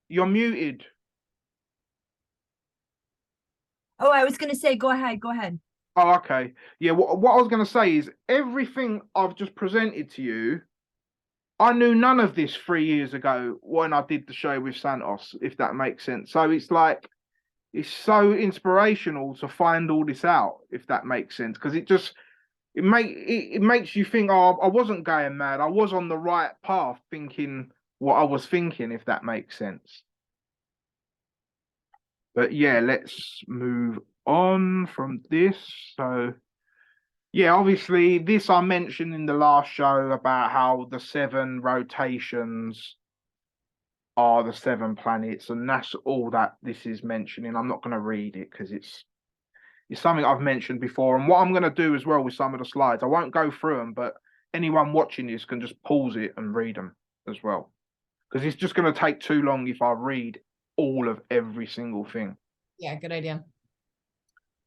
You're muted. Oh, I was gonna say, go ahead, go ahead. Oh, okay. Yeah, what I was going to say is everything I've just presented to you I knew none of this 3 years ago when I did the show with Santos, if that makes sense. So it's like, it's so inspirational to find all this out, if that makes sense, because it makes you think, oh, I wasn't going mad. I was on the right path, thinking what I was thinking, if that makes sense. But yeah, let's move on from this. So yeah, obviously this I mentioned in the last show about how the 7 rotations are the 7 planets, and that's all that this is mentioning. I'm not going to read it because it's something I've mentioned before. And what I'm going to do as well with some of the slides, I won't go through them, but anyone watching this can just pause it and read them as well, because it's just going to take too long if I read all of every single thing. Yeah, good idea.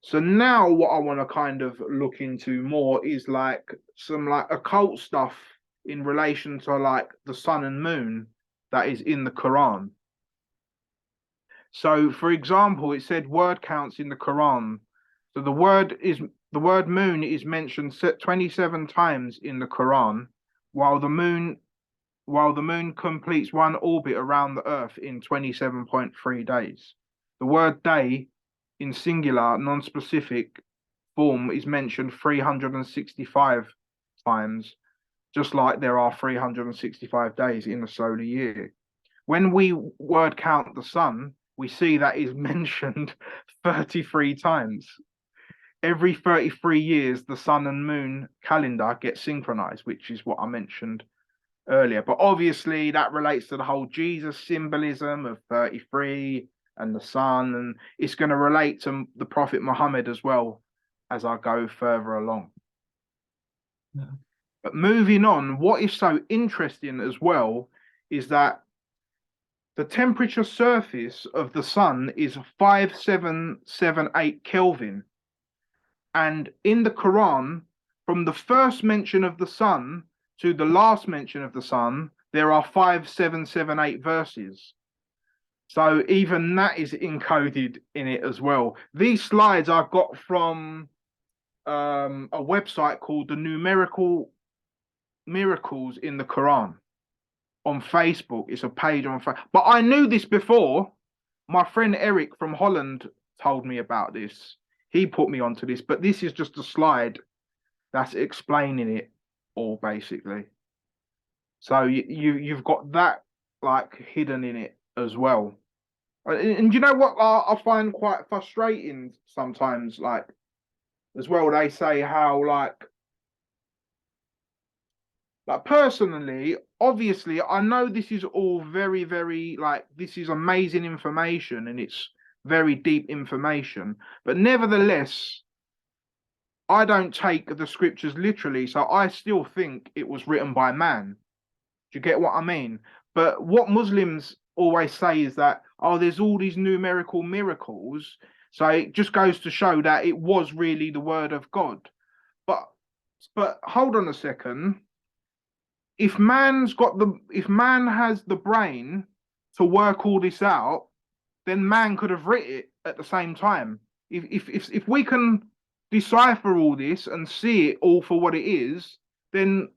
So now what I want to kind of look into more is like some like occult stuff in relation to like the sun and moon that is in the Quran. So for example, it said word counts in the Quran. So the word moon is mentioned 27 times in the Quran, while the moon completes one orbit around the earth in 27.3 days. The word day in singular, non-specific form is mentioned 365 times, just like there are 365 days in the solar year. When we word count the sun, we see that is mentioned 33 times. Every 33 years, the sun and moon calendar gets synchronized, which is what I mentioned earlier. But obviously that relates to the whole Jesus symbolism of 33 and the sun, and it's going to relate to the Prophet Muhammad as well as I go further along. Yeah. But moving on, what is so interesting as well is that the temperature surface of the sun is 5778 Kelvin. And in the Quran, from the first mention of the sun to the last mention of the sun, there are 5778 verses. So even that is encoded in it as well. These slides I got from a website called the Numerical Miracles in the Quran on Facebook. It's a page on Facebook. But I knew this before. My friend Eric from Holland told me about this. He put me onto this, but this is just a slide that's explaining it all basically. So you've got that like hidden in it as well. And you know what I find quite frustrating sometimes, like as well, they say how like personally, obviously, I know this is all very, very like this is amazing information and it's very deep information, but nevertheless, I don't take the scriptures literally, so I still think it was written by man. Do you get what I mean? But what Muslims always say is that, oh, there's all these numerical miracles. So it just goes to show that it was really the word of God. But hold on a second. If man has the brain to work all this out, then man could have written it at the same time. If we can decipher all this and see it all for what it is, then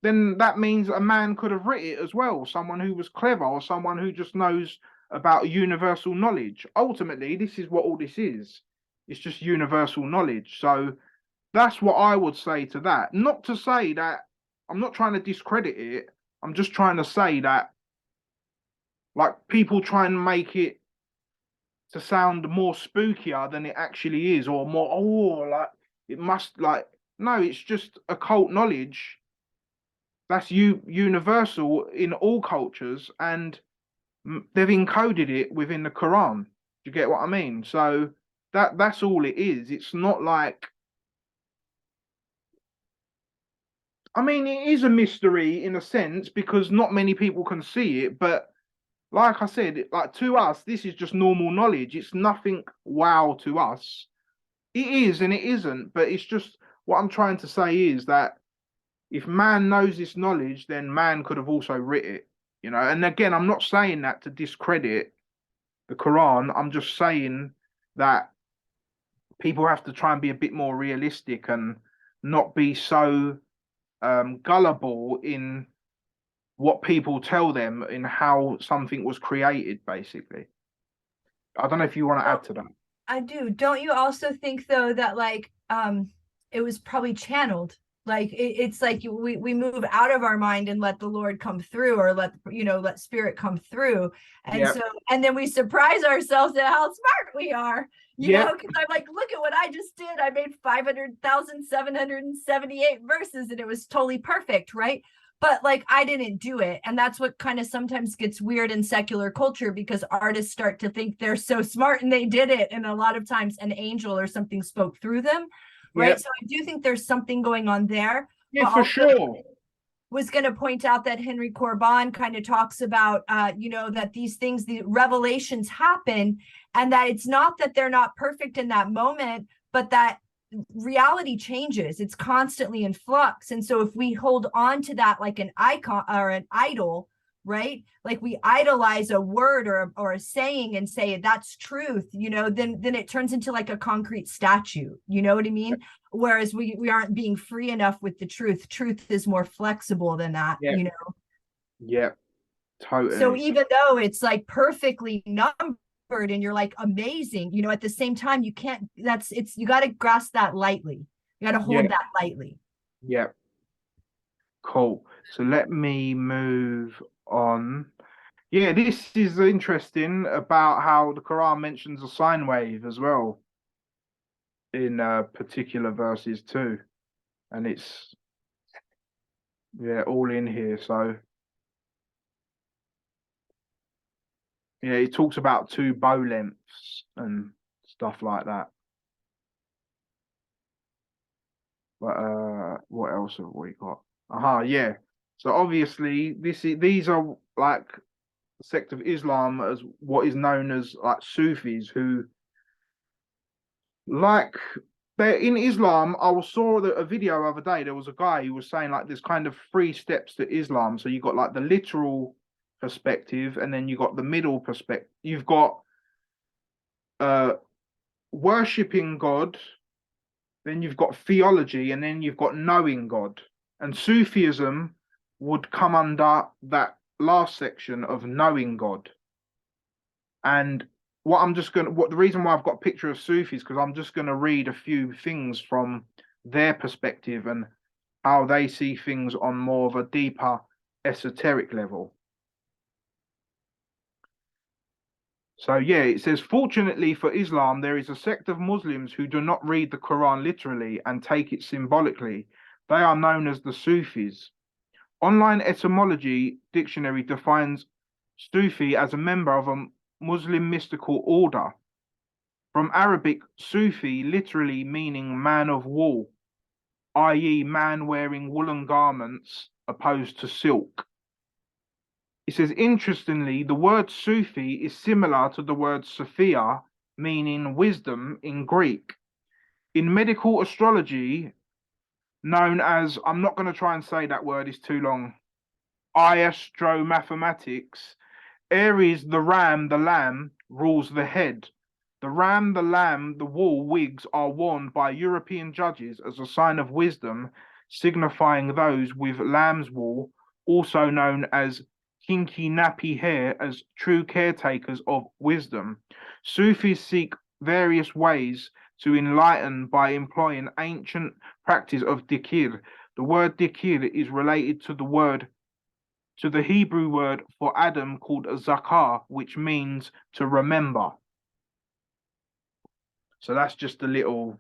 that means a man could have written it as well, someone who was clever or someone who just knows about universal knowledge. Ultimately, this is what all this is. It's just universal knowledge. So that's what I would say to that. Not to say that I'm not trying to discredit it. I'm just trying to say that like people try and make it to sound more spookier than it actually is, or more, oh, like it must, like, no, it's just occult knowledge that's universal in all cultures, and they've encoded it within the Quran. Do you get what I mean? So that's all it is. It's not like, I mean, it is a mystery in a sense because not many people can see it, but like I said, like to us, this is just normal knowledge. It's nothing wow to us. It is and it isn't, but it's just what I'm trying to say is that if man knows this knowledge, then man could have also written it, you know. And again, I'm not saying that to discredit the Quran. I'm just saying that people have to try and be a bit more realistic and not be so gullible in what people tell them in how something was created, basically. I don't know if you want to add to that. I do. Don't you also think though that like it was probably channeled? Like it's like we move out of our mind and let the Lord come through, or let spirit come through. And Yeah. so and then we surprise ourselves at how smart we are. Yeah. Because I'm like, look at what I just did. I made 500,778 verses and it was totally perfect, right? But like I didn't do it. And that's what kind of sometimes gets weird in secular culture, because artists start to think they're so smart and they did it. And a lot of times an angel or something spoke through them. Right. Yeah. So I do think there's something going on there. Yeah, for sure. Was going to point out that Henry Corbin kind of talks about, that these things, the revelations happen, and that it's not that they're not perfect in that moment, but that reality changes. It's constantly in flux. And so if we hold on to that like an icon or an idol, right? Like we idolize a word or a saying and say that's truth, then it turns into like a concrete statue. You know what I mean? Whereas we aren't being free enough with the truth. Truth is more flexible than that, Yeah, totally. So even though it's like perfectly numbered and you're like amazing, at the same time, you can't, you got to grasp that lightly. You got to hold that lightly. Yeah. Cool. So let me move on. Yeah, this is interesting about how the Quran mentions a sine wave as well in particular verses too. And it's, all in here. So, yeah, it talks about 2 bow lengths and stuff like that. But what else have we got? Yeah. So obviously these are like the sect of Islam as what is known as like Sufis, who like they're in Islam. I saw a video the other day. There was a guy who was saying like there's kind of 3 steps to Islam. So you got like the literal perspective, and then you got the middle perspective. You've got worshipping God, then you've got theology, and then you've got knowing God. And Sufism would come under that last section of knowing God. And the reason why I've got a picture of Sufis, because I'm just going to read a few things from their perspective and how they see things on more of a deeper esoteric level. So yeah, it says, fortunately for Islam, there is a sect of Muslims who do not read the Quran literally and take it symbolically. They are known as the Sufis. Online etymology dictionary defines Sufi as a member of a Muslim mystical order. From Arabic, Sufi literally meaning man of wool, i.e. man wearing woolen garments opposed to silk. It says, interestingly, the word Sufi is similar to the word Sophia, meaning wisdom in Greek. In medical astrology, known as, I'm not going to try and say that word, it's too long, Astro-mathematics, Aries, the ram, the lamb, rules the head. The ram, the lamb, the wool wigs are worn by European judges as a sign of wisdom, signifying those with lamb's wool, also known as kinky nappy hair, as true caretakers of wisdom. Sufis seek various ways to enlighten by employing ancient practice of dhikr. The word dhikr is related to the Hebrew word for Adam called zakar, which means to remember. So that's just a little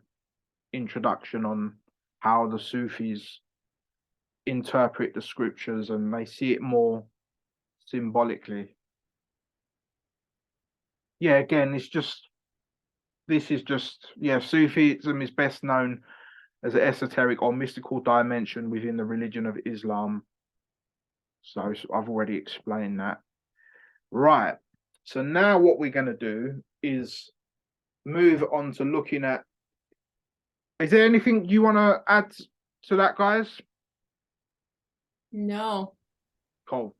introduction on how the Sufis interpret the scriptures, and they see it more symbolically. Yeah, again, Sufism is best known as an esoteric or mystical dimension within the religion of Islam. So I've already explained that. Right. So now what we're going to do is move on to looking at. Is there anything you want to add to that, guys? No. Cool.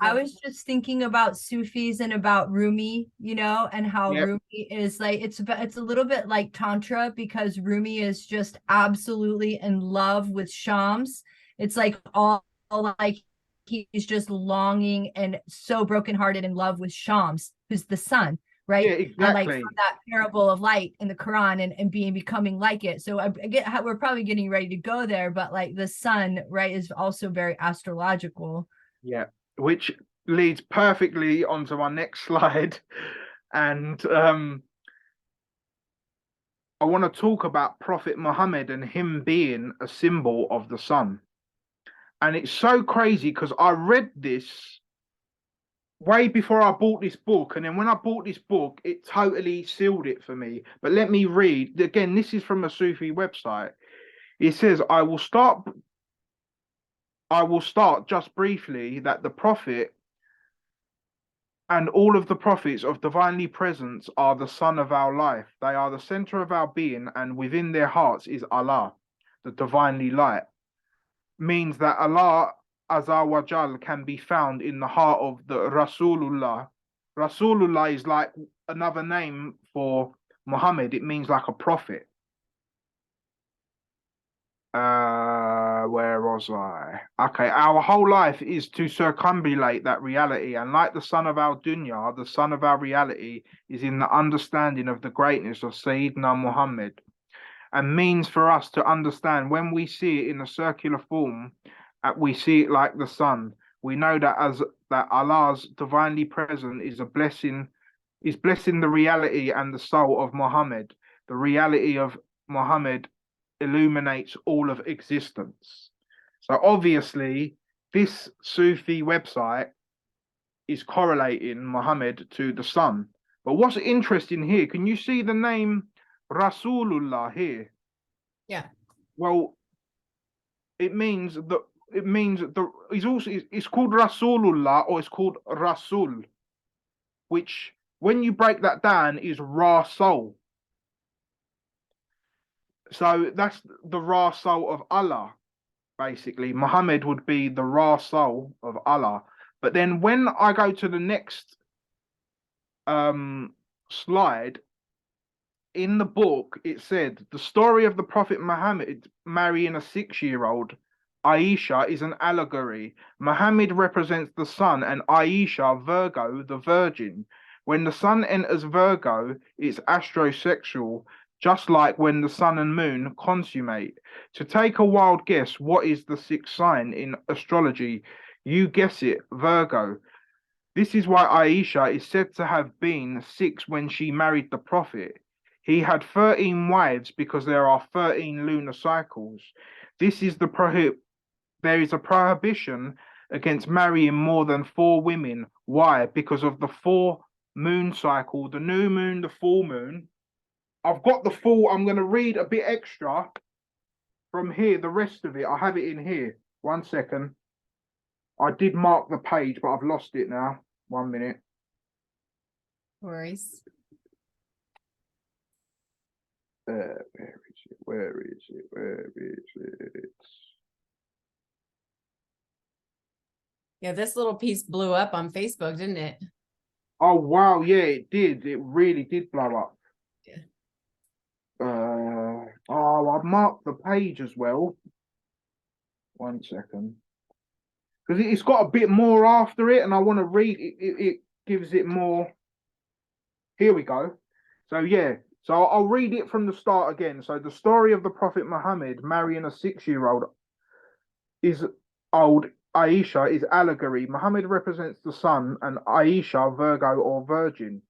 I was just thinking about Sufis and about Rumi, and how Rumi is like, it's a little bit like Tantra, because Rumi is just absolutely in love with Shams. It's like all like he's just longing and so brokenhearted in love with Shams, who's the sun, right? Yeah, And like exactly. from that parable of light in the Quran and becoming like it. So I get how we're probably getting ready to go there, but like the sun, right, is also very astrological. Yeah, which leads perfectly onto my next slide. And I want to talk about Prophet Muhammad and him being a symbol of the sun. And it's so crazy because I read this way before I bought this book. And then when I bought this book, it totally sealed it for me. But let me read. Again, this is from a Sufi website. It says, I will start just briefly that the Prophet and all of the prophets of divinely presence are the sun of our life. They are the center of our being, and within their hearts is Allah, the divinely light. Means that Allah Azza wa Jal can be found in the heart of the Rasulullah. Rasulullah is like another name for Muhammad. It means like a prophet. Where was I? Okay, our whole life is to circumambulate that reality, and like the sun of our dunya, the sun of our reality is in the understanding of the greatness of Sayyidina Muhammad, and means for us to understand when we see it in a circular form, we see it like the sun. We know that as that Allah's divinely present is blessing the reality and the soul of Muhammad. The reality of Muhammad illuminates all of existence. So obviously, this Sufi website is correlating Muhammad to the sun. But what's interesting here, can you see the name Rasulullah here? Yeah. Well, it means that it's called Rasulullah, or it's called Rasul, which when you break that down is Rasul. So that's the Rasul of Allah, basically. Muhammad would be the Rasul of Allah. But then when I go to the next slide, in the book, it said the story of the Prophet Muhammad marrying a 6-year-old Aisha is an allegory. Muhammad represents the sun and Aisha, Virgo, the virgin. When the sun enters Virgo, it's astrosexual, just like when the sun and moon consummate. To take a wild guess, what is the 6th sign in astrology? You guess it, Virgo. This is why Aisha is said to have been 6 when she married the Prophet. He had 13 wives because there are 13 lunar cycles. This is there is a prohibition against marrying more than 4 women. Why? Because of the 4 moon cycle, the new moon, the full moon. I've got the full, I'm going to read a bit extra from here, the rest of it. I have it in here. 1 second. I did mark the page, but I've lost it now. 1 minute. Worries. Where is it? Where is it? Where is it? Yeah, this little piece blew up on Facebook, didn't it? Oh, wow. Yeah, it did. It really did blow up. Yeah. Oh, I've marked the page as well. 1 second. Because it's got a bit more after it, and I want to read it. It gives it more. Here we go. So, yeah. So I'll read it from the start again. So the story of the Prophet Muhammad marrying a 6-year-old is old. Aisha is allegory. Muhammad represents the sun, and Aisha, Virgo or virgin.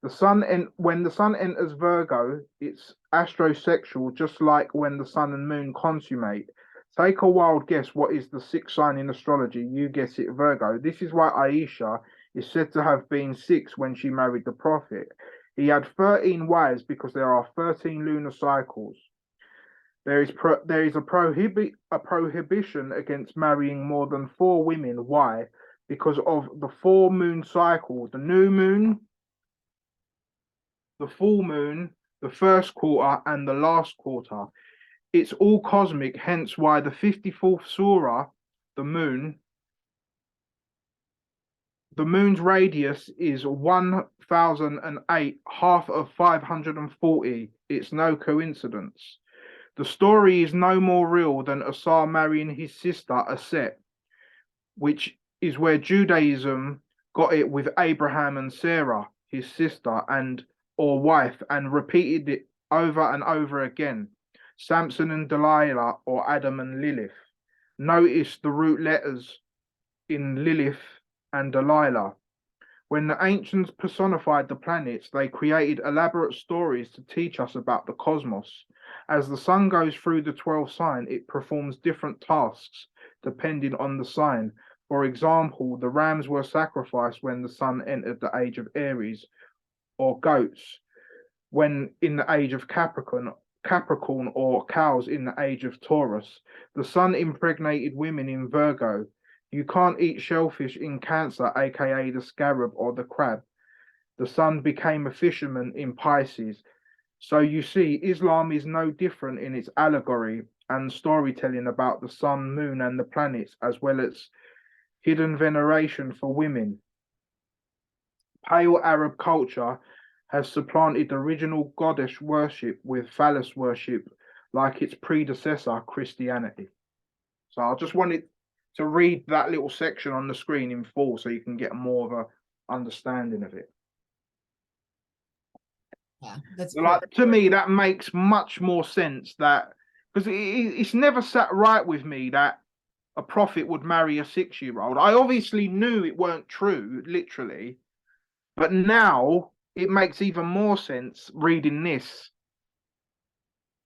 When the sun enters Virgo, it's astrosexual, just like when the sun and moon consummate. Take a wild guess. What is the 6th sign in astrology? You guess it, Virgo. This is why Aisha is said to have been 6 when she married the Prophet. He had 13 wives because there are 13 lunar cycles. There is a prohibition against marrying more than 4 women. Why? Because of the 4 moon cycles: the new moon, the full moon, the first quarter, and the last quarter. It's all cosmic, hence why the 54th surah, the moon's radius is 1008, half of 540. It's no coincidence. The story is no more real than Asar marrying his sister Aset, which is where Judaism got it with Abraham and Sarah, his sister and or wife, and repeated it over and over again. Samson and Delilah, or Adam and Lilith. Notice the root letters in Lilith and Delilah. When the ancients personified the planets, they created elaborate stories to teach us about the cosmos. As the sun goes through the 12th sign, it performs different tasks depending on the sign. For example, the rams were sacrificed when the sun entered the age of Aries, or goats when in the age of Capricorn, or cows in the age of Taurus. The sun impregnated women in Virgo. You can't eat shellfish in Cancer, aka the scarab or the crab. The sun became a fisherman in Pisces. So you see, Islam is no different in its allegory and storytelling about the sun, moon, and the planets, as well as hidden veneration for women. Pale Arab culture has supplanted original goddess worship with phallus worship like its predecessor, Christianity. So I just wanted to read that little section on the screen in full so you can get more of a understanding of it. Yeah, that's like cool. To me, that makes much more sense, that because it's never sat right with me that a prophet would marry a 6-year-old. I obviously knew it weren't true, literally, but now it makes even more sense reading this.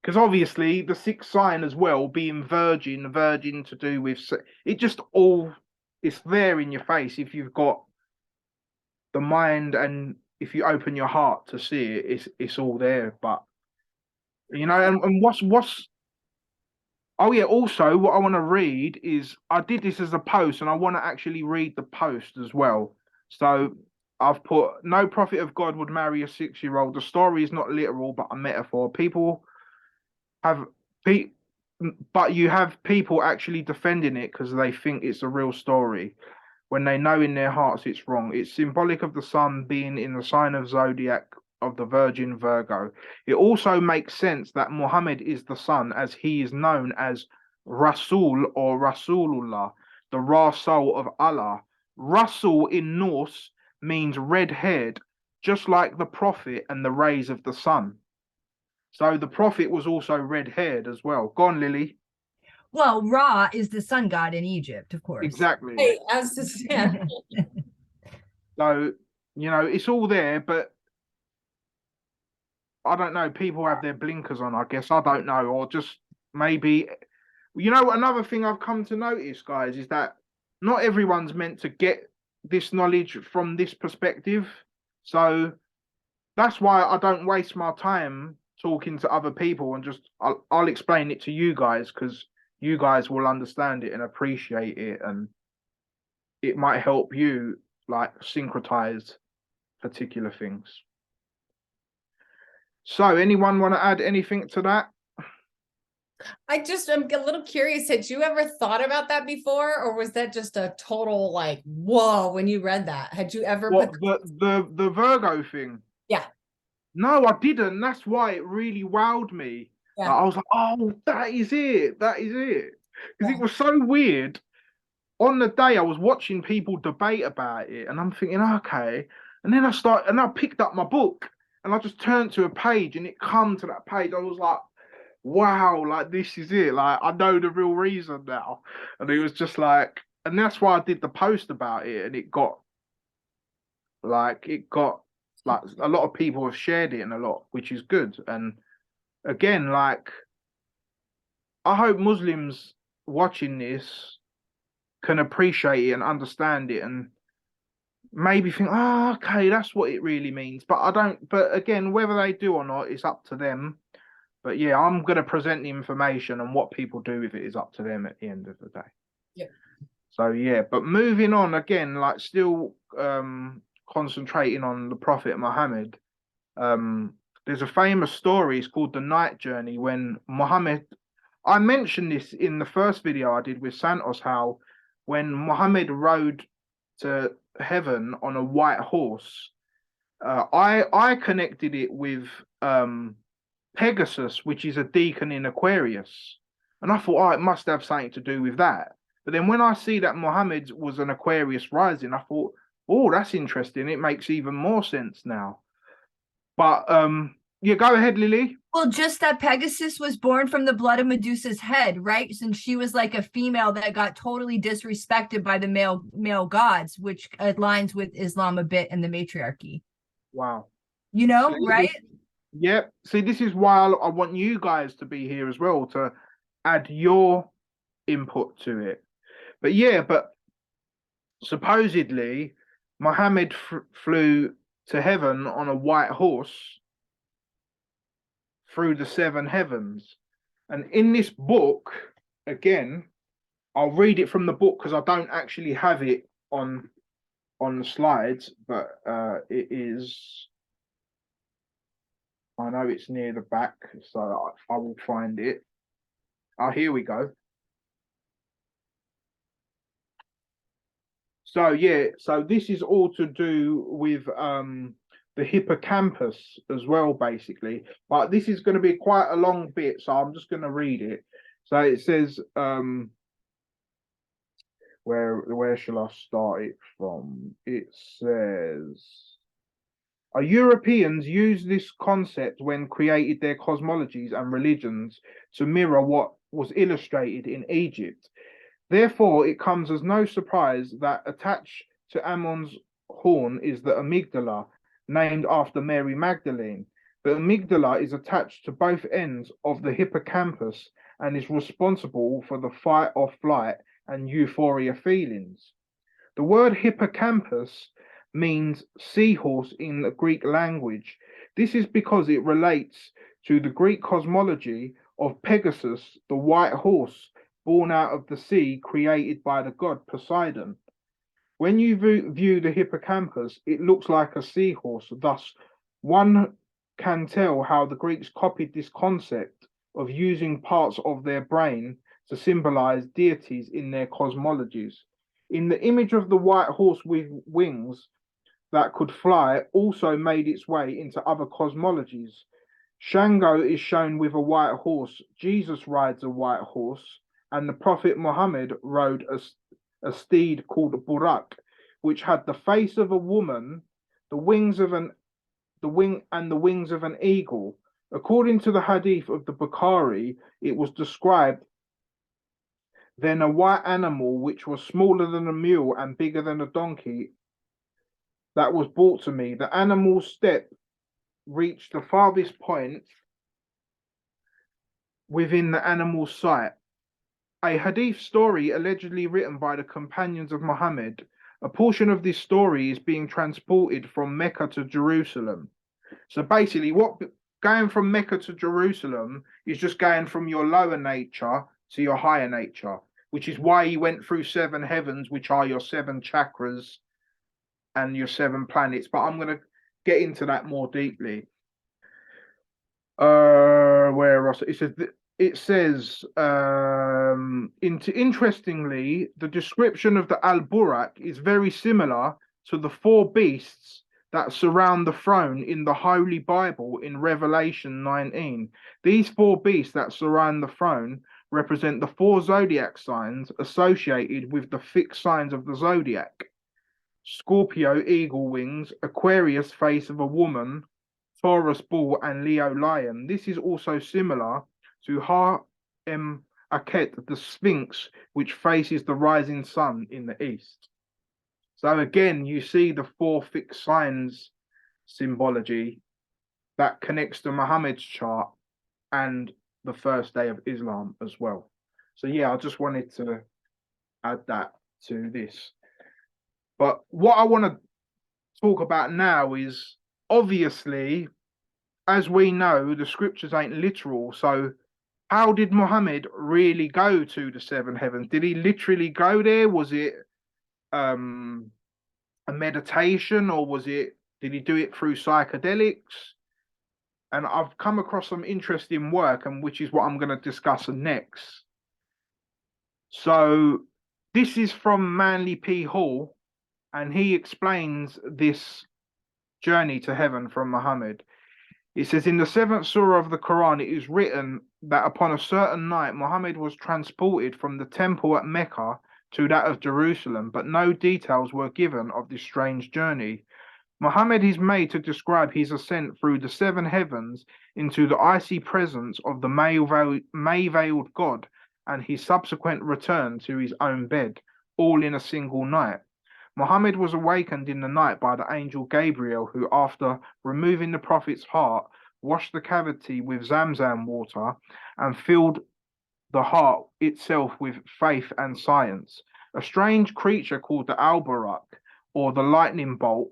Because obviously the 6th sign as well, being virgin to do with it, just all, it's there in your face if you've got the mind and if you open your heart to see it, it's all there. But you know, and what's oh yeah, also what I want to read is, I did this as a post and I want to actually read the post as well. So I've put, no prophet of God would marry a 6-year-old. The story is not literal but a metaphor. People have but you have people actually defending it because they think it's a real story when they know in their hearts it's wrong. It's symbolic of the sun being in the sign of zodiac of the Virgin Virgo. It also makes sense that Muhammad is the son, as he is known as Rasul or Rasulullah, the Rasul of Allah. Rasul in Norse means red-haired, just like the prophet and the rays of the sun. So the prophet was also red-haired as well. Go on, Lily. Well, Ra is the sun god in Egypt, of course. Exactly. Hey, as to, yeah. So, you know, it's all there, but I don't know. People have their blinkers on, I guess. I don't know. Or just maybe, you know, another thing I've come to notice, guys, is that not everyone's meant to get this knowledge from this perspective. So that's why I don't waste my time talking to other people, and just I'll explain it to you guys, because you guys will understand it and appreciate it, and it might help you like syncretize particular things. So anyone want to add anything to that? I'm a little curious. Had you ever thought about that before, or was that just a total like whoa when you read that? Had you ever What, the Virgo thing? Yeah. No, I didn't. That's why it really wowed me. Yeah. Like, I was like, oh, that is it. That is it. Because Yeah. it was so weird. On the day I was watching people debate about it, and I'm thinking, okay. And then I picked up my book and I just turned to a page, and it come to that page. I was like, wow, like this is it. Like I know the real reason now. And it was just like, and that's why I did the post about it, and it got like a lot of people have shared it, and a lot, which is good. And again, like I hope Muslims watching this can appreciate it and understand it, and maybe think, oh, okay, that's what it really means. But I don't, but again, whether they do or not, it's up to them. But yeah, I'm going to present the information, and what people do with it is up to them at the end of the day. Yeah. So yeah, but moving on again, like still concentrating on the Prophet Muhammad. There's a famous story, it's called the Night Journey, when Muhammad, I mentioned this in the first video I did with Santos, how when Muhammad rode to heaven on a white horse, I connected it with Pegasus, which is a deacon in Aquarius, and I thought, oh, it must have something to do with that. But then when I see that Muhammad was an Aquarius rising, I thought, oh, that's interesting. It makes even more sense now. But yeah, go ahead, Lily. Well, just that Pegasus was born from the blood of Medusa's head, right? Since she was like a female that got totally disrespected by the male gods, which aligns with Islam a bit and the matriarchy. Wow. You know, See, right? Yeah. See, this is why I want you guys to be here as well, to add your input to it. But yeah, but supposedly Muhammad flew to heaven on a white horse through the seven heavens. And in this book, again, I'll read it from the book because I don't actually have it on the slides, but it is, I know it's near the back, so I will find it. Oh, here we go. So yeah, so this is all to do with the hippocampus as well, basically. But this is going to be quite a long bit, so I'm just going to read it. So it says, where shall I start it from? It says, Europeans used this concept when created their cosmologies and religions to mirror what was illustrated in Egypt. Therefore, it comes as no surprise that attached to Ammon's horn is the amygdala, named after Mary Magdalene. The amygdala is attached to both ends of the hippocampus and is responsible for the fight or flight and euphoria feelings. The word hippocampus means seahorse in the Greek language. This is because it relates to the Greek cosmology of Pegasus, the white horse born out of the sea created by the god Poseidon. When you view the hippocampus, it looks like a seahorse. Thus, one can tell how the Greeks copied this concept of using parts of their brain to symbolize deities in their cosmologies. In the image of the white horse with wings that could fly also made its way into other cosmologies. Shango is shown with a white horse, Jesus rides a white horse, and the Prophet Muhammad rode a steed called Burak, which had the face of a woman, the wings of an eagle. According to the hadith of the Bukhari, it was described then a white animal which was smaller than a mule and bigger than a donkey that was brought to me. The animal's step reached the farthest point within the animal's sight. A hadith story allegedly written by the companions of Muhammad. A portion of this story is being transported from Mecca to Jerusalem. So basically, going from Mecca to Jerusalem is just going from your lower nature to your higher nature, which is why he went through seven heavens, which are your seven chakras and your seven planets. But I'm going to get into that more deeply. Where else? It says, interestingly, the description of the Al-Burak is very similar to the four beasts that surround the throne in the Holy Bible in Revelation 19. These four beasts that surround the throne represent the four zodiac signs associated with the fixed signs of the zodiac. Scorpio, eagle wings, Aquarius, face of a woman, Taurus, bull, and Leo, lion. This is also similar to Ha-Aket, the Sphinx, which faces the rising sun in the east. So again, you see the four fixed signs symbology that connects to Muhammad's chart and the first day of Islam as well. So yeah, I just wanted to add that to this. But what I want to talk about now is, obviously, as we know, the scriptures ain't literal. So how did Muhammad really go to the seven heavens? Did he literally go there? Was it a meditation, or did he do it through psychedelics? And I've come across some interesting work, and which is what I'm going to discuss next. So this is from Manly P. Hall, and he explains this journey to heaven from Muhammad. It says, in the 7th surah of the Quran, it is written that upon a certain night, Muhammad was transported from the temple at Mecca to that of Jerusalem, but no details were given of this strange journey. Muhammad is made to describe his ascent through the seven heavens into the icy presence of the May-veiled God and his subsequent return to his own bed, all in a single night. Muhammad was awakened in the night by the angel Gabriel, who, after removing the prophet's heart, washed the cavity with Zamzam water and filled the heart itself with faith and science. A strange creature called the Al-Barak, or the lightning bolt,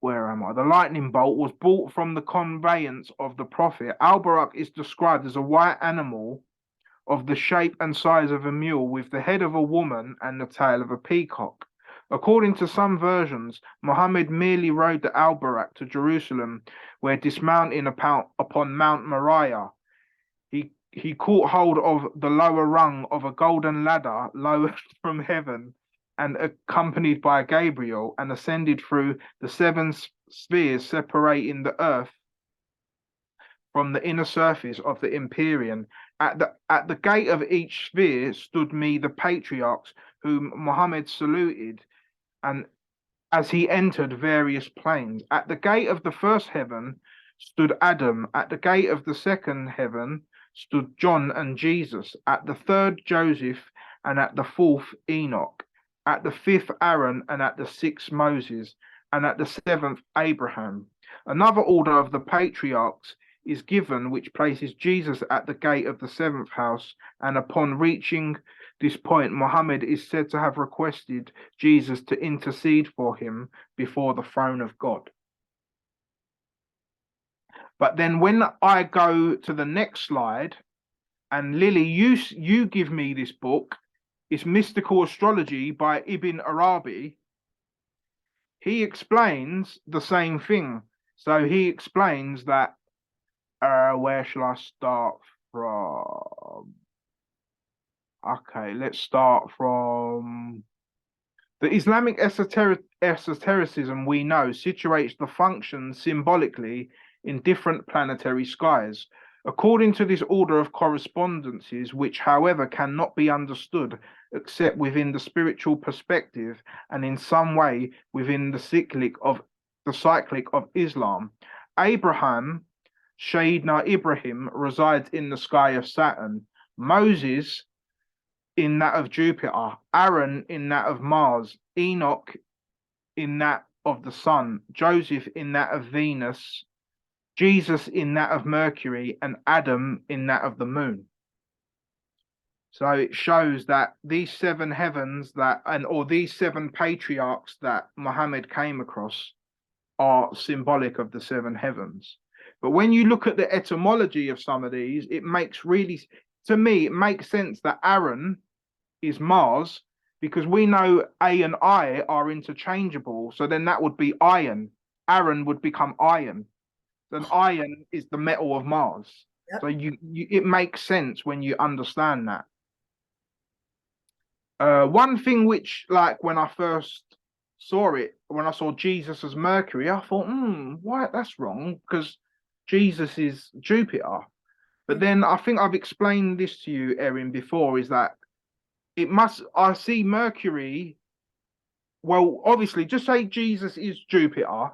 the lightning bolt was brought from the conveyance of the prophet. Al-Barak is described as a white animal of the shape and size of a mule, with the head of a woman and the tail of a peacock. According to some versions, Muhammad merely rode the Al-Barak to Jerusalem, where dismounting upon Mount Moriah, he caught hold of the lower rung of a golden ladder lowered from heaven and accompanied by Gabriel, and ascended through the seven spheres separating the earth from the inner surface of the Empyrean. At the gate of each sphere stood the patriarchs, whom Muhammad saluted, and as he entered various planes. At the gate of the first heaven stood Adam. At the gate of the second heaven stood John and Jesus. At the third, Joseph, and at the fourth, Enoch. At the fifth, Aaron, and at the sixth, Moses, and at the seventh, Abraham. Another order of the patriarchs is given, which places Jesus at the gate of the seventh house, and upon reaching this point, Muhammad is said to have requested Jesus to intercede for him before the throne of God. But then when I go to the next slide, and Lily, you give me this book, it's Mystical Astrology by Ibn Arabi. He explains the same thing. So he explains that, where shall I start from? Okay, let's start from the Islamic esotericism we know situates the functions symbolically in different planetary skies. According to this order of correspondences, which, however, cannot be understood except within the spiritual perspective and in some way within the cyclic of Islam, Abraham, Sayyidina Ibrahim, resides in the sky of Saturn, Moses in that of Jupiter, Aaron in that of Mars, Enoch in that of the Sun, Joseph in that of Venus, Jesus in that of Mercury, and Adam in that of the Moon. So it shows that these seven heavens or these seven patriarchs that Muhammad came across are symbolic of the seven heavens. But when you look at the etymology of some of these, it makes sense that Aaron is Mars, because we know A and I are interchangeable. So then that would be iron. Aaron would become iron. Then iron is the metal of Mars. Yep. So it makes sense when you understand that. One thing which, like, when I first saw it, when I saw Jesus as Mercury, I thought, why, that's wrong, because Jesus is Jupiter. But then I think I've explained this to you, Erin, before, is that I see Mercury, well, obviously, just say Jesus is Jupiter,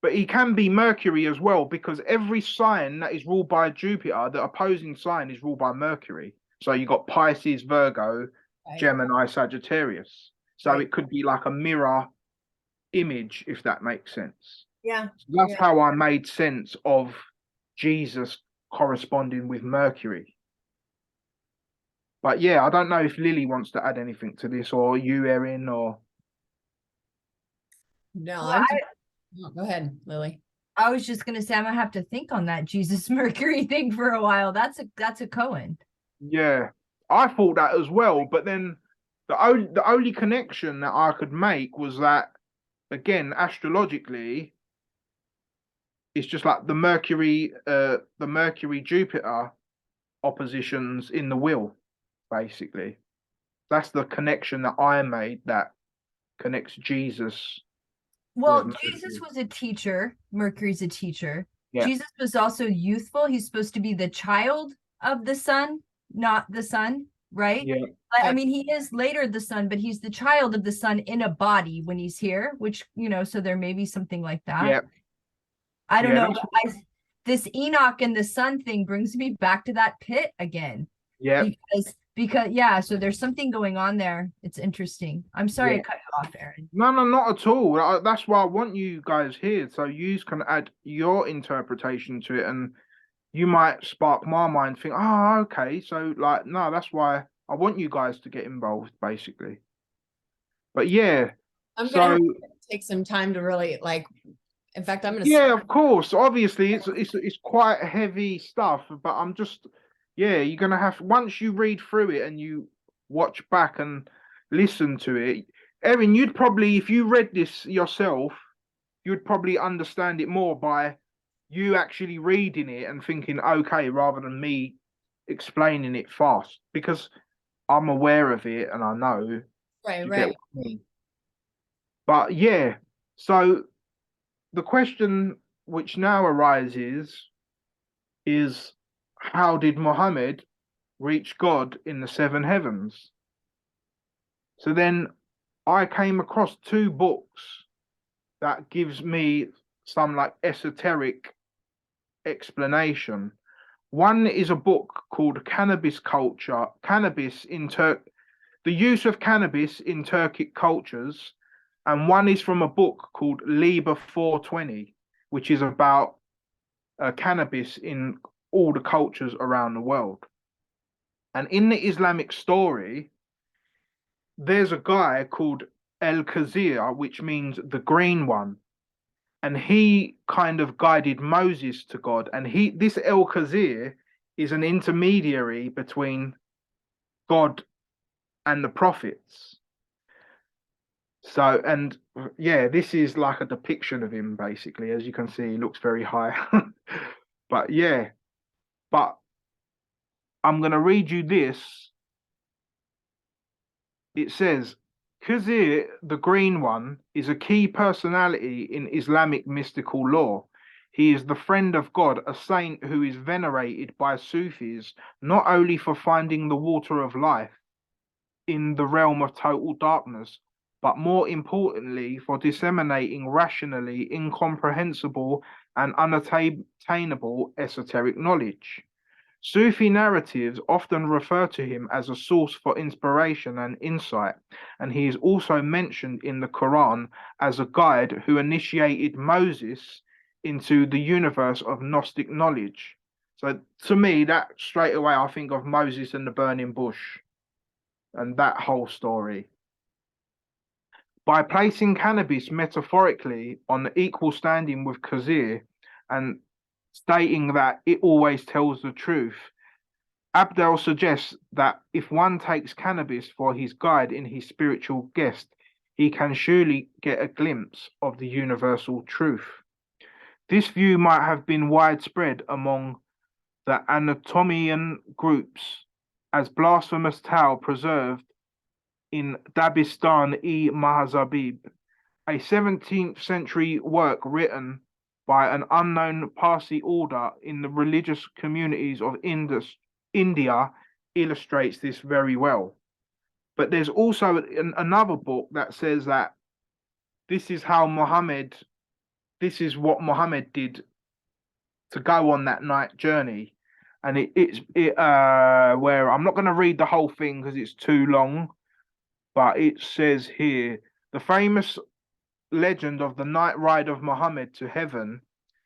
but he can be Mercury as well, because every sign that is ruled by Jupiter, the opposing sign is ruled by Mercury. So you got Pisces, Virgo, Gemini, Sagittarius. So it could be like a mirror image, if that makes sense. Yeah. So that's how I made sense of Jesus corresponding with Mercury. But yeah, I don't know if Lily wants to add anything to this, or you, Erin, or... No, Well, go ahead, Lily. I was just gonna say I'm gonna have to think on that Jesus Mercury thing for a while. That's a Cohen. Yeah, I thought that as well, but then the only connection that I could make was that, again, astrologically, it's just like the Mercury Jupiter oppositions in the wheel, basically. That's the connection that I made that connects Jesus. Well, Jesus was a teacher. Mercury's a teacher. Yeah. Jesus was also youthful. He's supposed to be the child of the sun, not the sun. right? Yeah. I mean, he is later the son, but he's the child of the son in a body when he's here, which, you know, so there may be something like that. Yeah. I don't Yeah, know, but this Enoch and the sun thing brings me back to that pit again. Yeah. Because yeah, so there's something going on there. It's interesting. I'm sorry Yeah. to cut you off, Erin. No, not at all. That's why I want you guys here, so you can add your interpretation to it, and you might spark my mind. Think, oh, okay, so like, no, that's why I want you guys to get involved, basically. But yeah, I'm so gonna have to take some time to really like. In fact, I'm gonna. yeah, of course. Obviously, it's quite heavy stuff, but I'm just, yeah, you're gonna have, once you read through it and you watch back and listen to it, Erin, you'd probably, if you read this yourself, you'd probably understand it more by you actually reading it and thinking, okay, rather than me explaining it fast, because I'm aware of it and I know. Right, You right. get what I mean? But yeah, so the question which now arises is, how did Muhammad reach God in the seven heavens? So then I came across two books that gives me some like esoteric explanation. One is a book called Cannabis Culture, Cannabis in the use of cannabis in Turkic cultures, and one is from a book called Liber 420, which is about cannabis in all the cultures around the world. And in the Islamic story, there's a guy called El Khazir, which means the green one. And he kind of guided Moses to God. And this El Khazir is an intermediary between God and the prophets. So, and yeah, this is like a depiction of him, basically. As you can see, he looks very high. But yeah, but I'm going to read you this. It says, Khizr, the green one, is a key personality in Islamic mystical lore. He is the friend of God, a saint who is venerated by Sufis not only for finding the water of life in the realm of total darkness, but more importantly for disseminating rationally incomprehensible and unattainable esoteric knowledge. Sufi narratives often refer to him as a source for inspiration and insight, and he is also mentioned in the Quran as a guide who initiated Moses into the universe of Gnostic knowledge. So to me, that straight away, I think of Moses and the burning bush and that whole story. By placing cannabis metaphorically on equal standing with Khazir and stating that it always tells the truth, Abdel suggests that if one takes cannabis for his guide in his spiritual guest, he can surely get a glimpse of the universal truth. This view might have been widespread among the Anatomian groups, as blasphemous tale preserved in Dabistan-e-Mahzabib, a 17th century work written by an unknown Parsi order in the religious communities of India, illustrates this very well. But there's also another book that says that this is what Muhammad did to go on that night journey. And where I'm not going to read the whole thing because it's too long, but it says here, the famous legend of the night ride of Muhammad to heaven,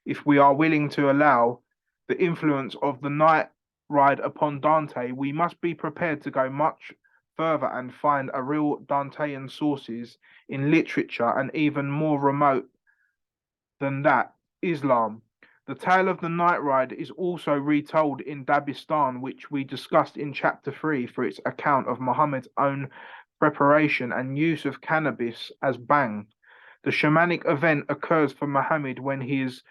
if we are willing to allow the influence of the night ride upon Dante, we must be prepared to go much further and find a real Dantean sources in literature and even more remote than that, Islam. The tale of the night ride is also retold in Dabistan, which we discussed in chapter 3 for its account of Muhammad's own preparation and use of cannabis as bang. The shamanic event occurs for Muhammad when he is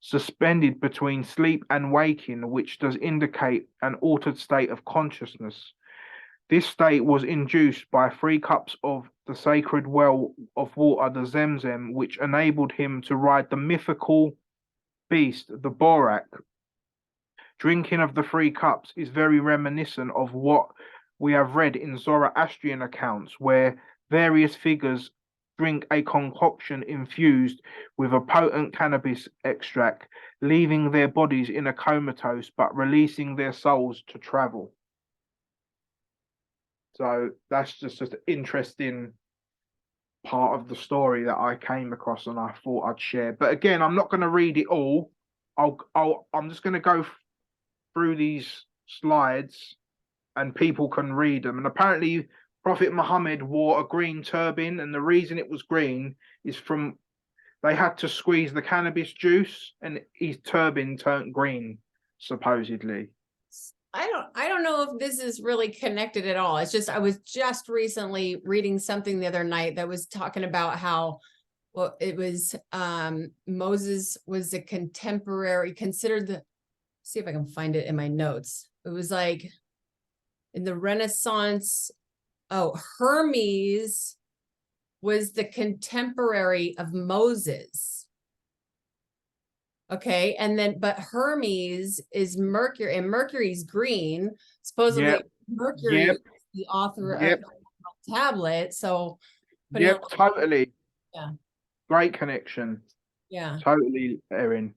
suspended between sleep and waking, which does indicate an altered state of consciousness. This state was induced by 3 cups of the sacred well of water, the Zemzem, which enabled him to ride the mythical beast, the Borak. Drinking of the 3 cups is very reminiscent of what we have read in Zoroastrian accounts where various figures drink a concoction infused with a potent cannabis extract, leaving their bodies in a comatose but releasing their souls to travel. So that's just an interesting part of the story that I came across and I thought I'd share. But again, I'm not going to read it all. I'm just going to go through these slides and people can read them. And apparently Prophet Muhammad wore a green turban, and the reason it was green is from they had to squeeze the cannabis juice and his turban turned green, supposedly. I don't know if this is really connected at all. It's just I was just recently reading something the other night that was talking about how it was Moses was a contemporary considered the see if I can find it in my notes. It was like in the Renaissance, Hermes was the contemporary of Moses. Okay, and then but Hermes is Mercury, and Mercury's green. Supposedly, Mercury is the author of the tablet. So, Totally. Yeah, great connection. Yeah, totally, Erin.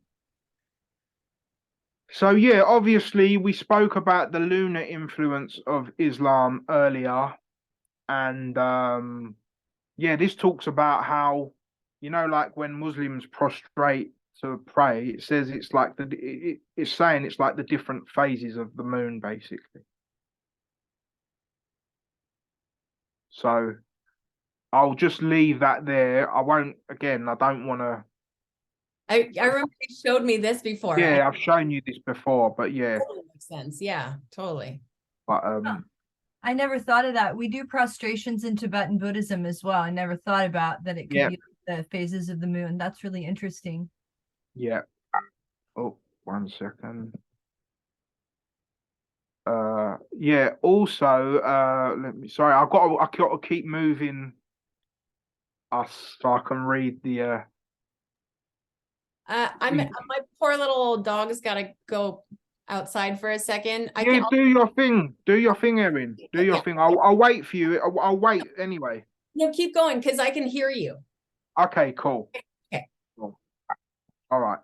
So yeah, obviously we spoke about the lunar influence of Islam earlier, and yeah, this talks about how, like when Muslims prostrate to pray, it says it's like it's saying it's like the different phases of the moon, basically. So I'll just leave that there. I won't, again, I don't want to. I remember you showed me this before. Yeah, I've shown you this before, but yeah. Totally makes sense. Yeah, totally. But I never thought of that. We do prostrations in Tibetan Buddhism as well. I never thought about that it could be the phases of the moon. That's really interesting. Yeah. Oh, 1 second. Yeah, also, I've got to keep moving us so I can read the my poor little dog's got to go outside for a second. Do your thing. Do your thing, Erin. Do your thing. I'll wait for you. I'll wait anyway. No, keep going because I can hear you. Okay, cool. Okay. Cool. All right.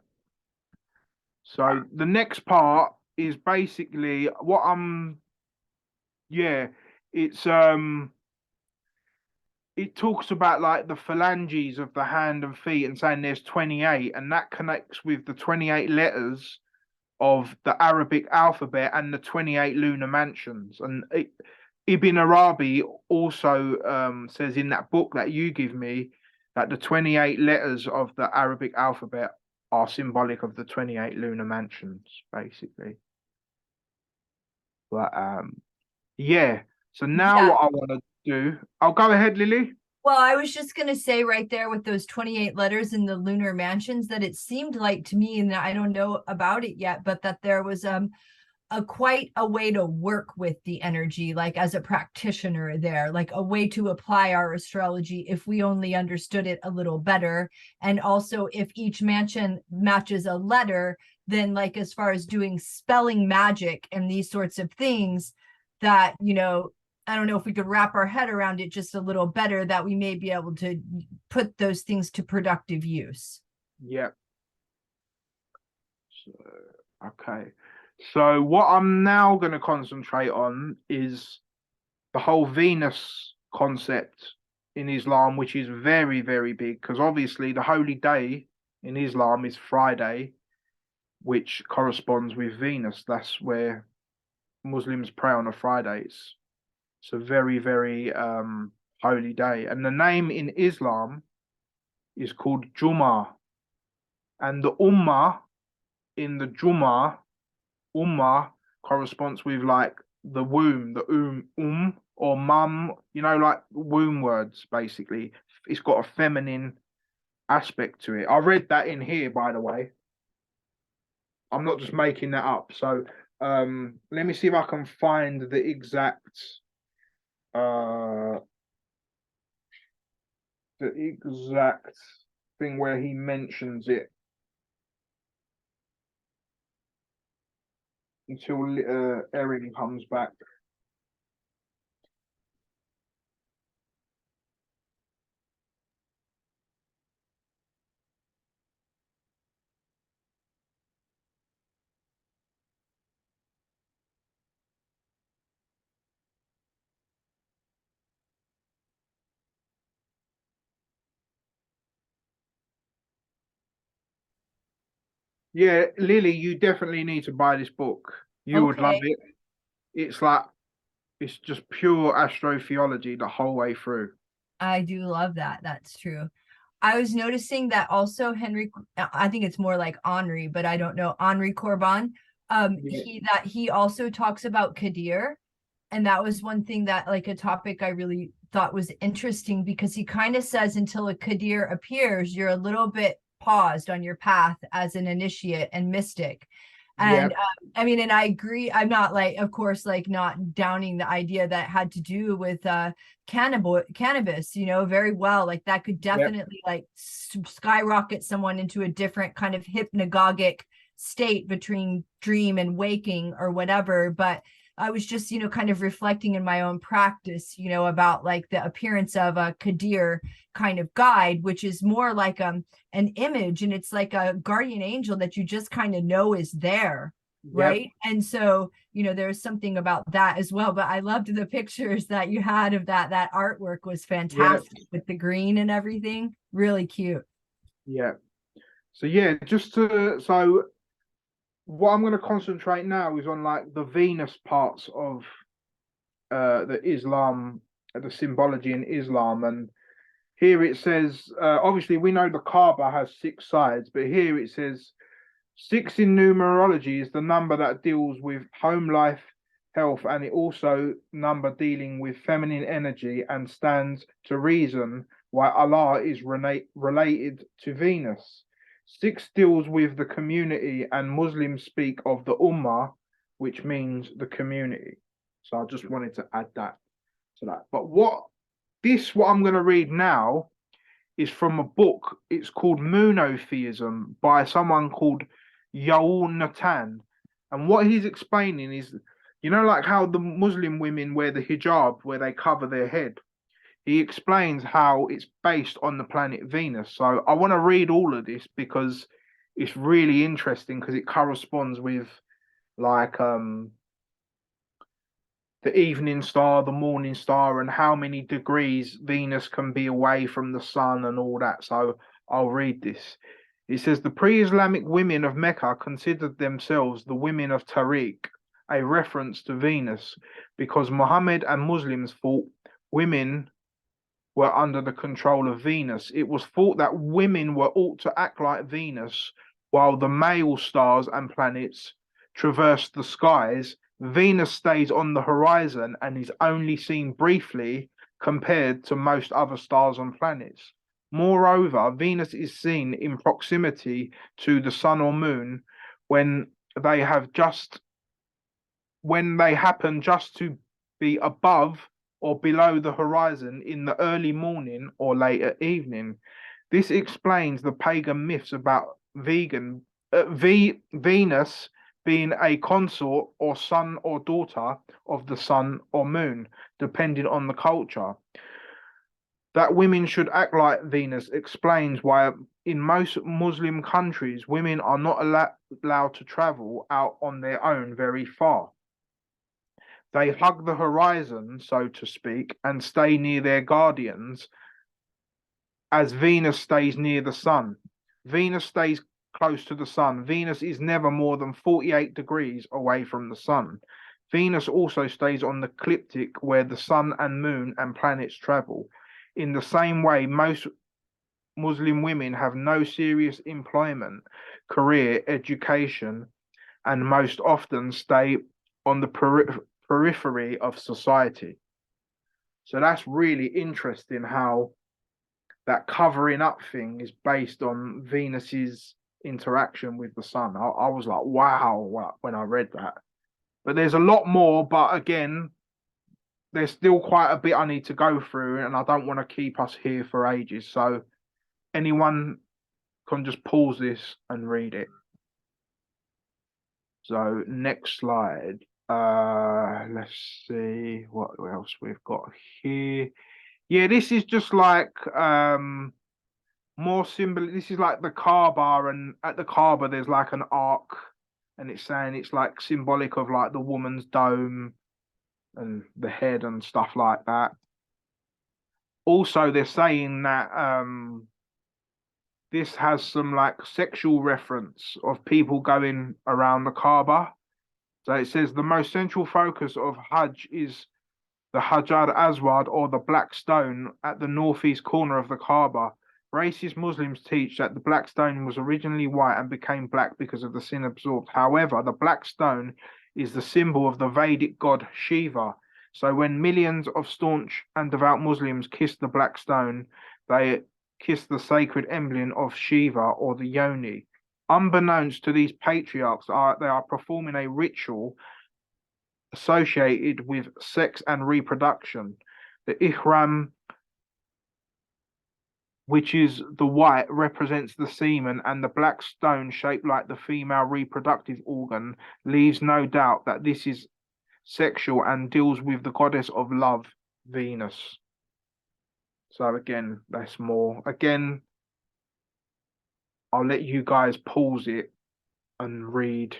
So the next part is basically what it's it talks about like the phalanges of the hand and feet and saying there's 28, and that connects with the 28 letters of the Arabic alphabet and the 28 lunar mansions. And Ibn Arabi also says in that book that you give me that the 28 letters of the Arabic alphabet are symbolic of the 28 lunar mansions, basically. But yeah. So now what I want to do, I'll go ahead, Lily. Well, I was just going to say right there with those 28 letters in the lunar mansions that it seemed like to me, and I don't know about it yet, but that there was quite a way to work with the energy, like as a practitioner there, like a way to apply our astrology if we only understood it a little better. And also if each mansion matches a letter, then like as far as doing spelling magic and these sorts of things that, I don't know if we could wrap our head around it just a little better, that we may be able to put those things to productive use. Yeah. So, okay. So what I'm now going to concentrate on is the whole Venus concept in Islam, which is very, very big, because obviously the holy day in Islam is Friday, which corresponds with Venus. That's where Muslims pray on a Friday. It's a very, very holy day. And the name in Islam is called Jummah. And the Ummah in the Ummah corresponds with like the womb, the or mum, like womb words, basically. It's got a feminine aspect to it. I read that in here, by the way. I'm not just making that up. So let me see if I can find the exact thing where he mentions it until Erin comes back. Yeah, Lily, you definitely need to buy this book. You would love Okay. it. It's like it's just pure astrotheology the whole way through. I do love that. That's true. I was noticing that also I think it's more like Henri, but I don't know, Henri Corbin. Yeah, He also talks about Kadir. And that was one thing that, like, a topic I really thought was interesting, because he kind of says until a Kadir appears, you're a little bit paused on your path as an initiate and mystic. yeah, And I mean, and I agree. I'm not, like, of course, like, not downing the idea that had to do with cannabis, very well. Like, that could yeah, definitely, like, skyrocket someone into a different kind of hypnagogic state between dream and waking or whatever. But I was just, kind of reflecting in my own practice, about, like, the appearance of a Kadir kind of guide, which is more like an image, and it's like a guardian angel that you just kind of know is there. yeah, Right. And so, there's something about that as well. But I loved the pictures that you had of that artwork was yeah, fantastic with the green and everything. Really cute. yeah. So yeah, what I'm going to concentrate now is on like the Venus parts of the Islam, the symbology in Islam, and here it says, obviously we know the Kaaba has 6 sides, but here it says 6 in numerology is the number that deals with home life, health, and it also number dealing with feminine energy and stands to reason why Allah is related to Venus. 6 deals with the community, and Muslims speak of the Ummah, which means the community. So I just wanted to add that to that. But what I'm going to read now is from a book. It's called Moon-O-Theism by someone called Yoel Natan. And what he's explaining is, like how the Muslim women wear the hijab where they cover their head. He explains how it's based on the planet Venus. So I want to read all of this because it's really interesting because it corresponds with like the evening star, the morning star, and how many degrees Venus can be away from the sun and all that. So I'll read this. It says the pre-Islamic women of Mecca considered themselves the women of Tariq, a reference to Venus, because Muhammad and Muslims thought women were under the control of Venus. It was thought that women were ought to act like Venus, while the male stars and planets traverse the skies. Venus stays on the horizon and is only seen briefly compared to most other stars and planets. Moreover, Venus is seen in proximity to the sun or moon when they have just when they happen just to be above or below the horizon in the early morning or later evening. This explains the pagan myths about Venus being a consort or son or daughter of the sun or moon, depending on the culture. That women should act like Venus explains why in most Muslim countries women are not allowed to travel out on their own very far. They hug the horizon, so to speak, and stay near their guardians as Venus stays near the sun. Venus stays close to the sun. Venus is never more than 48 degrees away from the sun. Venus also stays on the ecliptic where the sun and moon and planets travel. In the same way, most Muslim women have no serious employment, career, education, and most often stay on the periphery of society. So that's really interesting how that covering up thing is based on Venus's interaction with the sun. I was like, wow, when I read that. But there's a lot more, but again, there's still quite a bit I need to go through, and I don't want to keep us here for ages. So anyone can just pause this and read it. So next slide. Let's see what else we've got here. Yeah, this is just like more symbol. This is like the Kaaba, and at the Kaaba there's like an arc, and it's saying it's like symbolic of like the woman's dome and the head and stuff like that. Also, they're saying that this has some like sexual reference of people going around the Kaaba. So it says the most central focus of Hajj is the Hajar Aswad, or the black stone at the northeast corner of the Kaaba. Racist Muslims teach that the black stone was originally white and became black because of the sin absorbed. However, the black stone is the symbol of the Vedic god Shiva. So when millions of staunch and devout Muslims kiss the black stone, they kiss the sacred emblem of Shiva, or the Yoni. Unbeknownst to these patriarchs, they are performing a ritual associated with sex and reproduction. The ihram, which is the white, represents the semen, and the black stone, shaped like the female reproductive organ, leaves no doubt that this is sexual and deals with the goddess of love, Venus. So again, that's more. Again, I'll let you guys pause it and read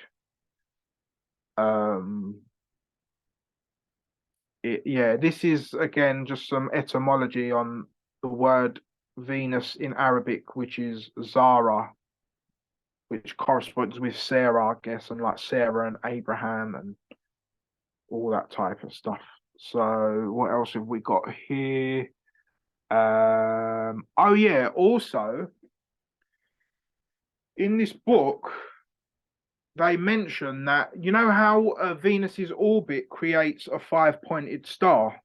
yeah, this is again just some etymology on the word Venus in Arabic, which is Zara, which corresponds with Sarah, I guess, and like Sarah and Abraham and all that type of stuff. So what else have we got here? Oh yeah, also in this book they mention that, you know how Venus's orbit creates a 5-pointed star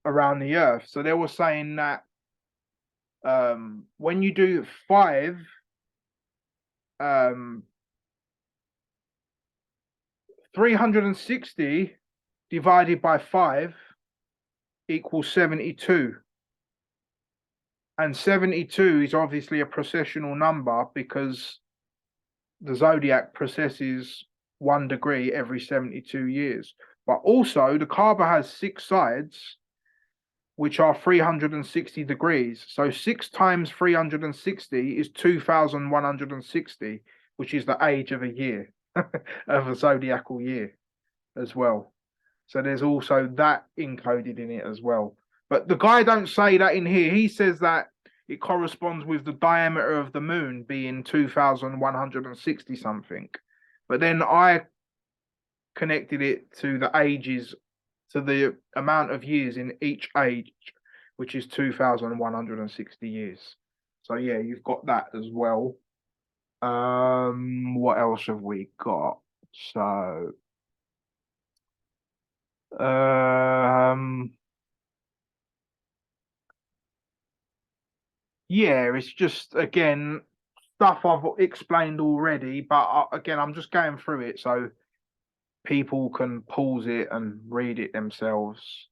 around the Earth. So they were saying that when you do 360 divided by 5 equals 72. And 72 is obviously a processional number because the zodiac processes 1 degree every 72 years. But also the Kaaba has 6 sides, which are 360 degrees. So 6 times 360 is 2,160, which is the age of a year, of a zodiacal year as well. So there's also that encoded in it as well. But the guy don't say that in here. He says that it corresponds with the diameter of the moon being 2,160 something. But then I connected it to the ages, to the amount of years in each age, which is 2,160 years. So yeah, you've got that as well. What else have we got? So yeah, it's just again stuff I've explained already, but again I'm just going through it so people can pause it and read it themselves.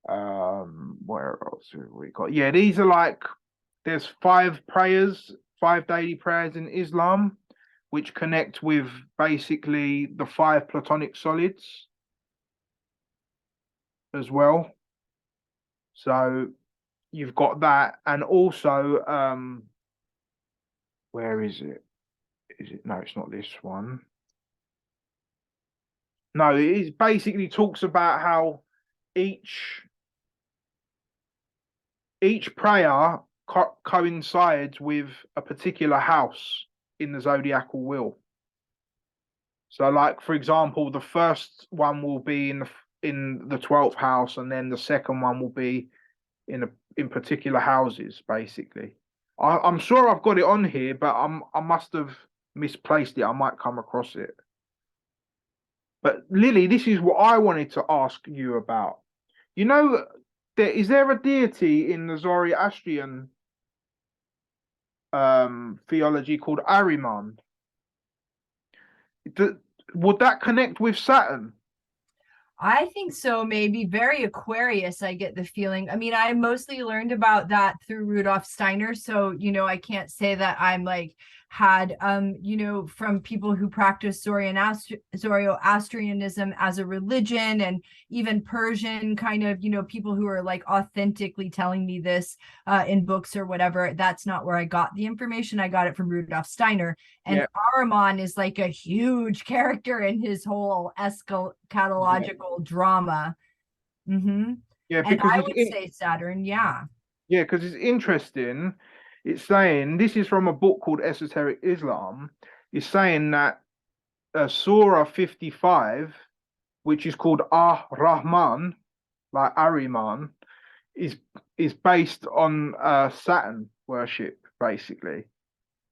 Where else have we got? Yeah, these are like, there's 5 prayers, 5 daily prayers in Islam, which connect with basically the 5 platonic solids as well. So you've got that, and also where is it? No, it's not this one. No, it basically talks about how each prayer coincides with a particular house in the zodiacal wheel. So like, for example, the first one will be in the 12th house, and then the second one will be in particular houses, basically. I'm sure I've got it on here, but I must have misplaced it. I might come across it. But Lily, this is what I wanted to ask you about. You know, is there a deity in the Zoroastrian theology called Ahriman? Would that connect with Saturn? I think so, maybe. Very Aquarius, I get the feeling. I mean, I mostly learned about that through Rudolf Steiner, so I can't say that I'm like had from people who practice Zoroastrianism as a religion, and even Persian kind of, people who are like authentically telling me this in books or whatever. That's not where I got the information. I got it from Rudolf Steiner. And yeah. Ahriman is like a huge character in his whole eschatological drama. Mm-hmm. Yeah, and I would say Saturn. Yeah, because it's interesting. It's saying, this is from a book called Esoteric Islam. It's saying that Surah 55, which is called Ar-Rahman, like Ariman, is based on Saturn worship, basically.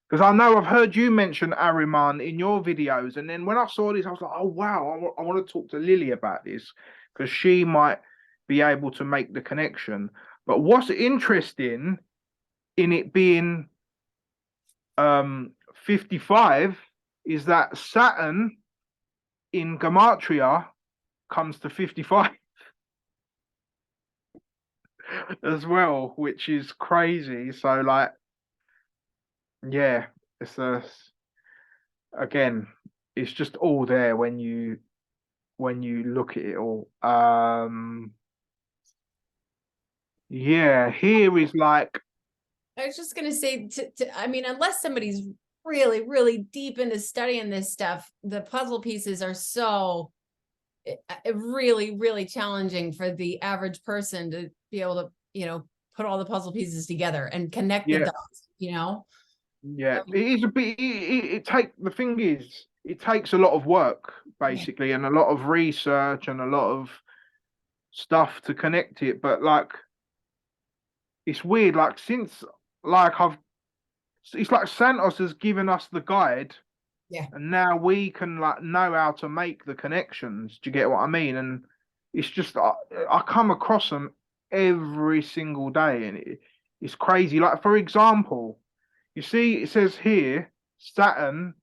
Because I know I've heard you mention Ariman in your videos, and then when I saw this, I was like, oh wow, I want to talk to Lily about this, because she might be able to make the connection. But what's interesting in it being 55 is that Saturn in Gematria comes to 55 as well, which is crazy. So like, yeah, it's again, it's just all there when you look at it all. Yeah, here is like, I was just gonna say, I mean, unless somebody's really, really deep into studying this stuff, the puzzle pieces are so really, really challenging for the average person to be able to, you know, put all the puzzle pieces together and connect the dots, you know? Yeah, it is a bit. The thing is, it takes a lot of work, basically, and a lot of research and a lot of stuff to connect it. But like, it's weird. Like since like it's like Santos has given us the guide, Yeah. and now we can like know how to make the connections. Do you get what I mean? And it's just I come across them every single day, and it's crazy. Like for example. You see, it says here, Saturn,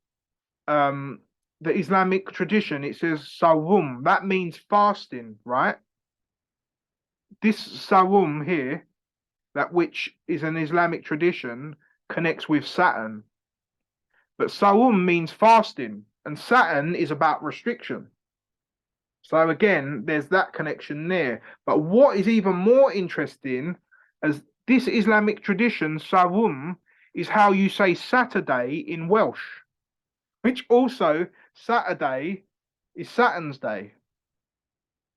the Islamic tradition, it says Sawum. That means fasting, right? This Sawum here, that which is an Islamic tradition, connects with Saturn. But Sawum means fasting, and Saturn is about restriction. So again, there's that connection there. But what is even more interesting, as this Islamic tradition, Sawum, is how you say Saturday in Welsh, which also Saturday is Saturn's day.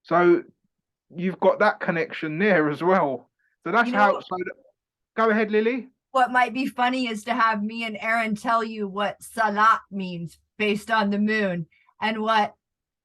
So you've got that connection there as well. So that's go ahead, Lily. What might be funny is to have me and Erin tell you what salat means based on the moon, and what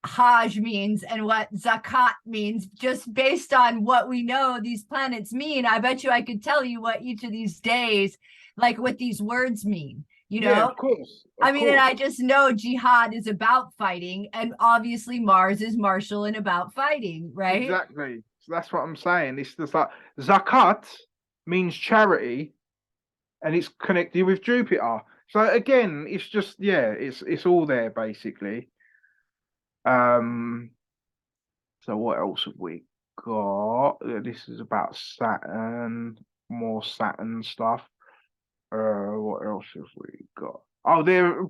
Hajj means and what zakat means, just based on what we know these planets mean. I bet you I could tell you what each of these days, like what these words mean, you know? Yeah, of course. I mean, and I just know jihad is about fighting, and obviously Mars is martial and about fighting, right? Exactly. So that's what I'm saying. It's just like zakat means charity, and it's connected with Jupiter. So again, it's just it's all there basically. So what else have we got? This is about Saturn, more Saturn stuff. What else have we got? Oh, there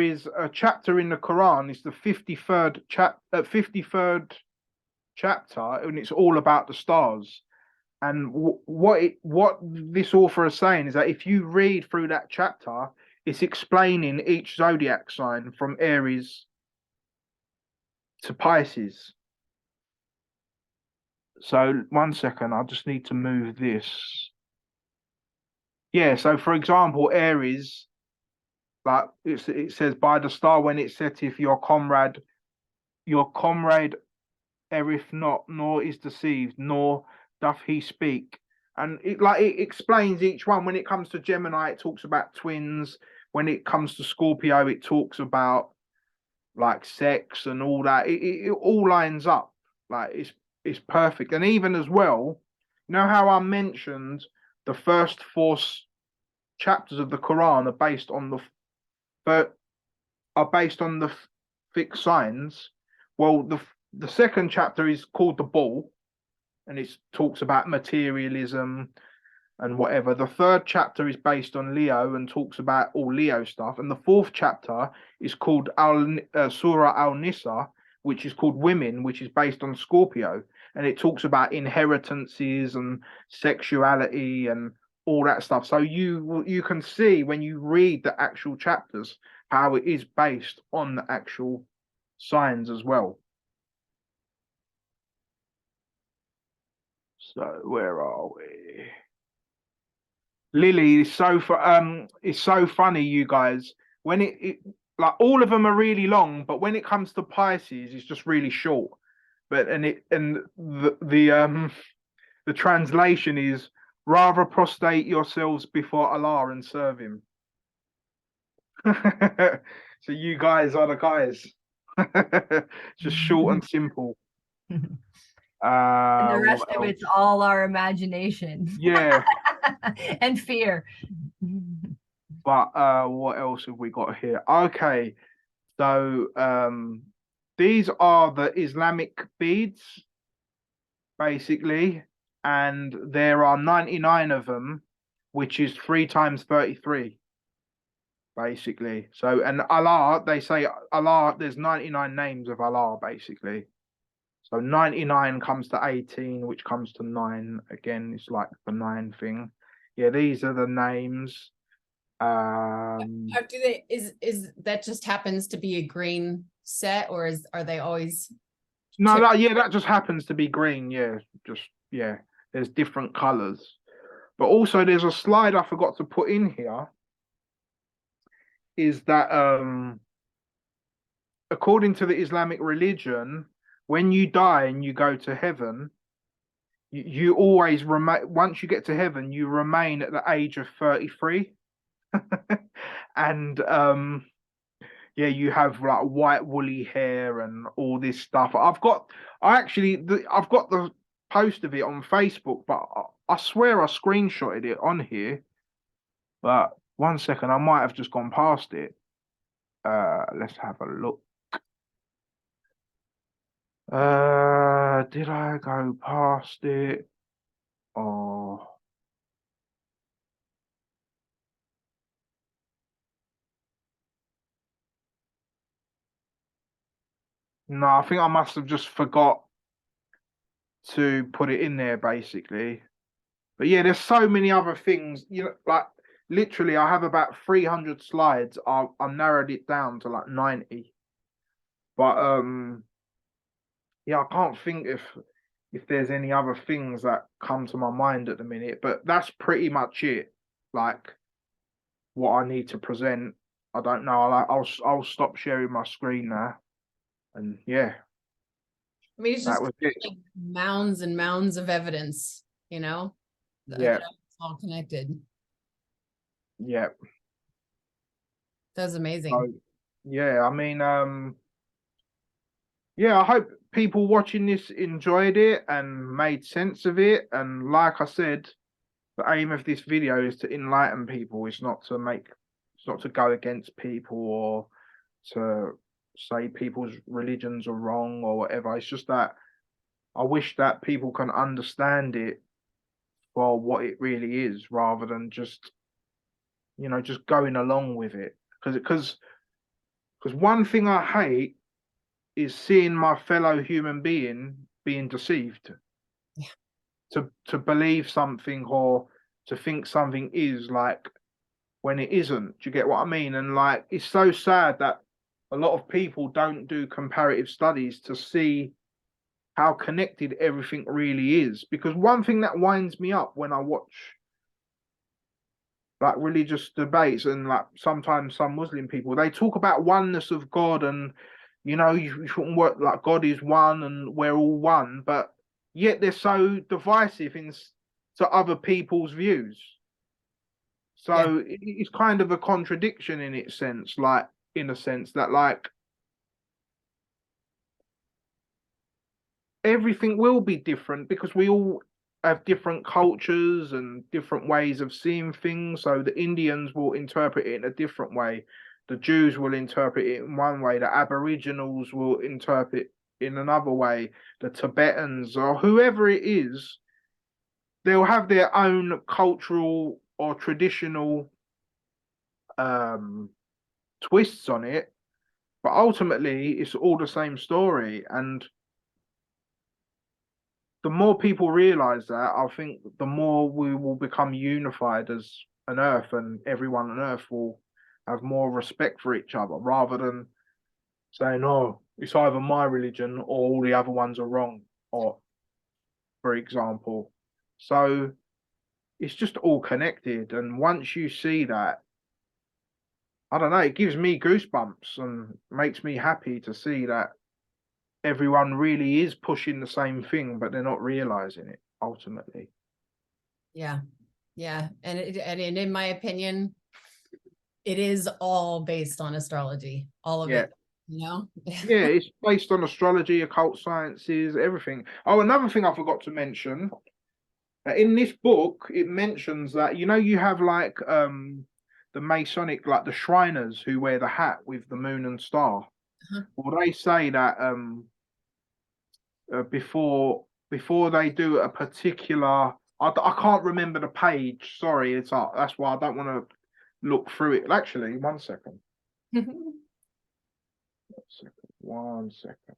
is a chapter in the Quran. It's the 53rd chapter, and it's all about the stars. And what this author is saying is that if you read through that chapter, it's explaining each zodiac sign from Aries to Pisces. So 1 second, I just need to move this. Yeah, so for example, Aries, like it says, by the star when it setteth, your comrade erreth not, nor is deceived, nor doth he speak. And it explains each one. When it comes to Gemini, it talks about twins. When it comes to Scorpio, it talks about like sex and all that. It all lines up. Like it's perfect. And even as well, you know how I mentioned the first four chapters of the Quran are based on the fixed signs. Well, the second chapter is called the Bull, and it talks about materialism and whatever. The third chapter is based on Leo and talks about all Leo stuff. And the fourth chapter is called Surah Al-Nisa, which is called Women, which is based on Scorpio. And it talks about inheritances and sexuality and all that stuff. So you can see when you read the actual chapters how it is based on the actual signs as well. So where are we? Lily is it's so funny, you guys. When it like all of them are really long, but when it comes to Pisces, it's just really short. But the translation is rather prostrate yourselves before Allah and serve Him. So you guys are the guys. Just short and simple. And the rest What of else? it's all our imagination Yeah, and fear. but what else have we got here? Okay, so these are the Islamic beads, basically, and there are 99 of them, which is 3 times 33, basically. So, and Allah, they say Allah, there's 99 names of Allah, basically. So 99 comes to 18, which comes to 9. Again, it's like the 9 thing. Yeah, these are the names. How do they is that just happens to be a green set, or are they always No, that just happens to be green. Yeah, just yeah. There's different colors, but also there's a slide I forgot to put in here. Is that according to the Islamic religion, when you die and you go to heaven, you always remain. Once you get to heaven, you remain at the age of 33, and yeah, you have like white woolly hair and all this stuff. I've got the post of it on Facebook, but I swear I screenshotted it on here. But 1 second, I might have just gone past it. Let's have a look. Did I go past it? Oh, no, I think I must have just forgot to put it in there, basically. But yeah, there's so many other things. You know, like literally, I have about 300 slides. I've narrowed it down to like 90. But yeah, I can't think if there's any other things that come to my mind at the minute. But that's pretty much it. Like what I need to present. I don't know. I'll stop sharing my screen now. And yeah, I mean, it's that just was it. like mounds and mounds of evidence, Yeah, it's all connected. yeah. That's amazing. So yeah, I mean, yeah, I hope people watching this enjoyed it and made sense of it. And like I said, the aim of this video is to enlighten people. It's not to go against people or to say people's religions are wrong or whatever. It's just that I wish that people can understand it for what it really is, rather than just just going along with it. Because one thing I hate is seeing my fellow human being being deceived. Yeah. To believe something or to think something is like when it isn't. Do you get what I mean? And like it's so sad that a lot of people don't do comparative studies to see how connected everything really is. Because one thing that winds me up when I watch like religious debates and like sometimes some Muslim people, they talk about oneness of God and you shouldn't work like God is one and we're all one, but yet they're so divisive to other people's views. So it's kind of a contradiction in its sense, like in a sense that like everything will be different because we all have different cultures and different ways of seeing things. So the Indians will interpret it in a different way. The Jews will interpret it in one way. The Aboriginals will interpret in another way. The Tibetans or whoever it is, they'll have their own cultural or traditional twists on it. But ultimately, it's all the same story. And the more people realize that, I think the more we will become unified as an earth, and everyone on earth will have more respect for each other rather than saying, oh, it's either my religion or all the other ones are wrong, or for example. So it's just all connected. And once you see that, I don't know, it gives me goosebumps and makes me happy to see that everyone really is pushing the same thing, but they're not realizing it ultimately. Yeah. And in my opinion, it is all based on astrology, all of it, you know? Yeah, it's based on astrology, occult sciences, everything. Oh, another thing I forgot to mention, in this book, it mentions that, you know, you have like the Masonic, like the Shriners who wear the hat with the moon and star. Well, they say that before they do a particular, I can't remember the page. Sorry, it's that's why I don't want to look through it. Actually, one second. One second.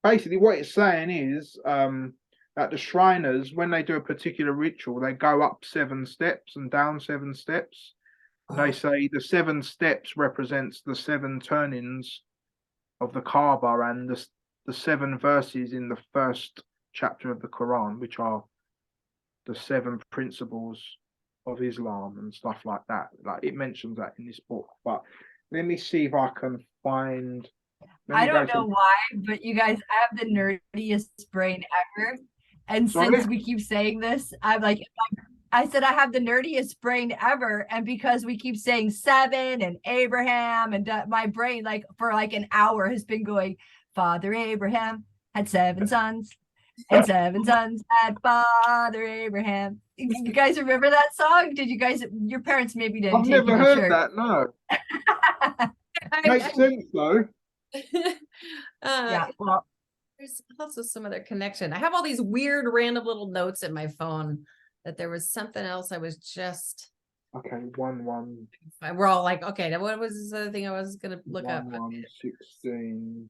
Basically, what it's saying is that the Shriners, when they do a particular ritual, they go up 7 steps and down 7 steps. They say the 7 steps represents the 7 turnings of the Kaaba and the 7 verses in the first chapter of the Quran, which are the 7 principles of Islam and stuff like that. Like, it mentions that in this book. But let me see if I can find. I don't know why, but you guys, I have the nerdiest brain ever. And since we keep saying this, I'm like, I said I have the nerdiest brain ever. And because we keep saying 7 and Abraham, and my brain, like, for like an hour has been going, Father Abraham had 7 sons, and 7 sons had Father Abraham. You guys remember that song? Did you guys, your parents maybe didn't I've take never you to heard church. that, no. Makes sense though. Yeah, well, there's also some other connection. I have all these weird random little notes in my phone that there was something else I was just. Okay, 1-1. We're all like, okay, now what was this other thing I was gonna look up? 1-1-16.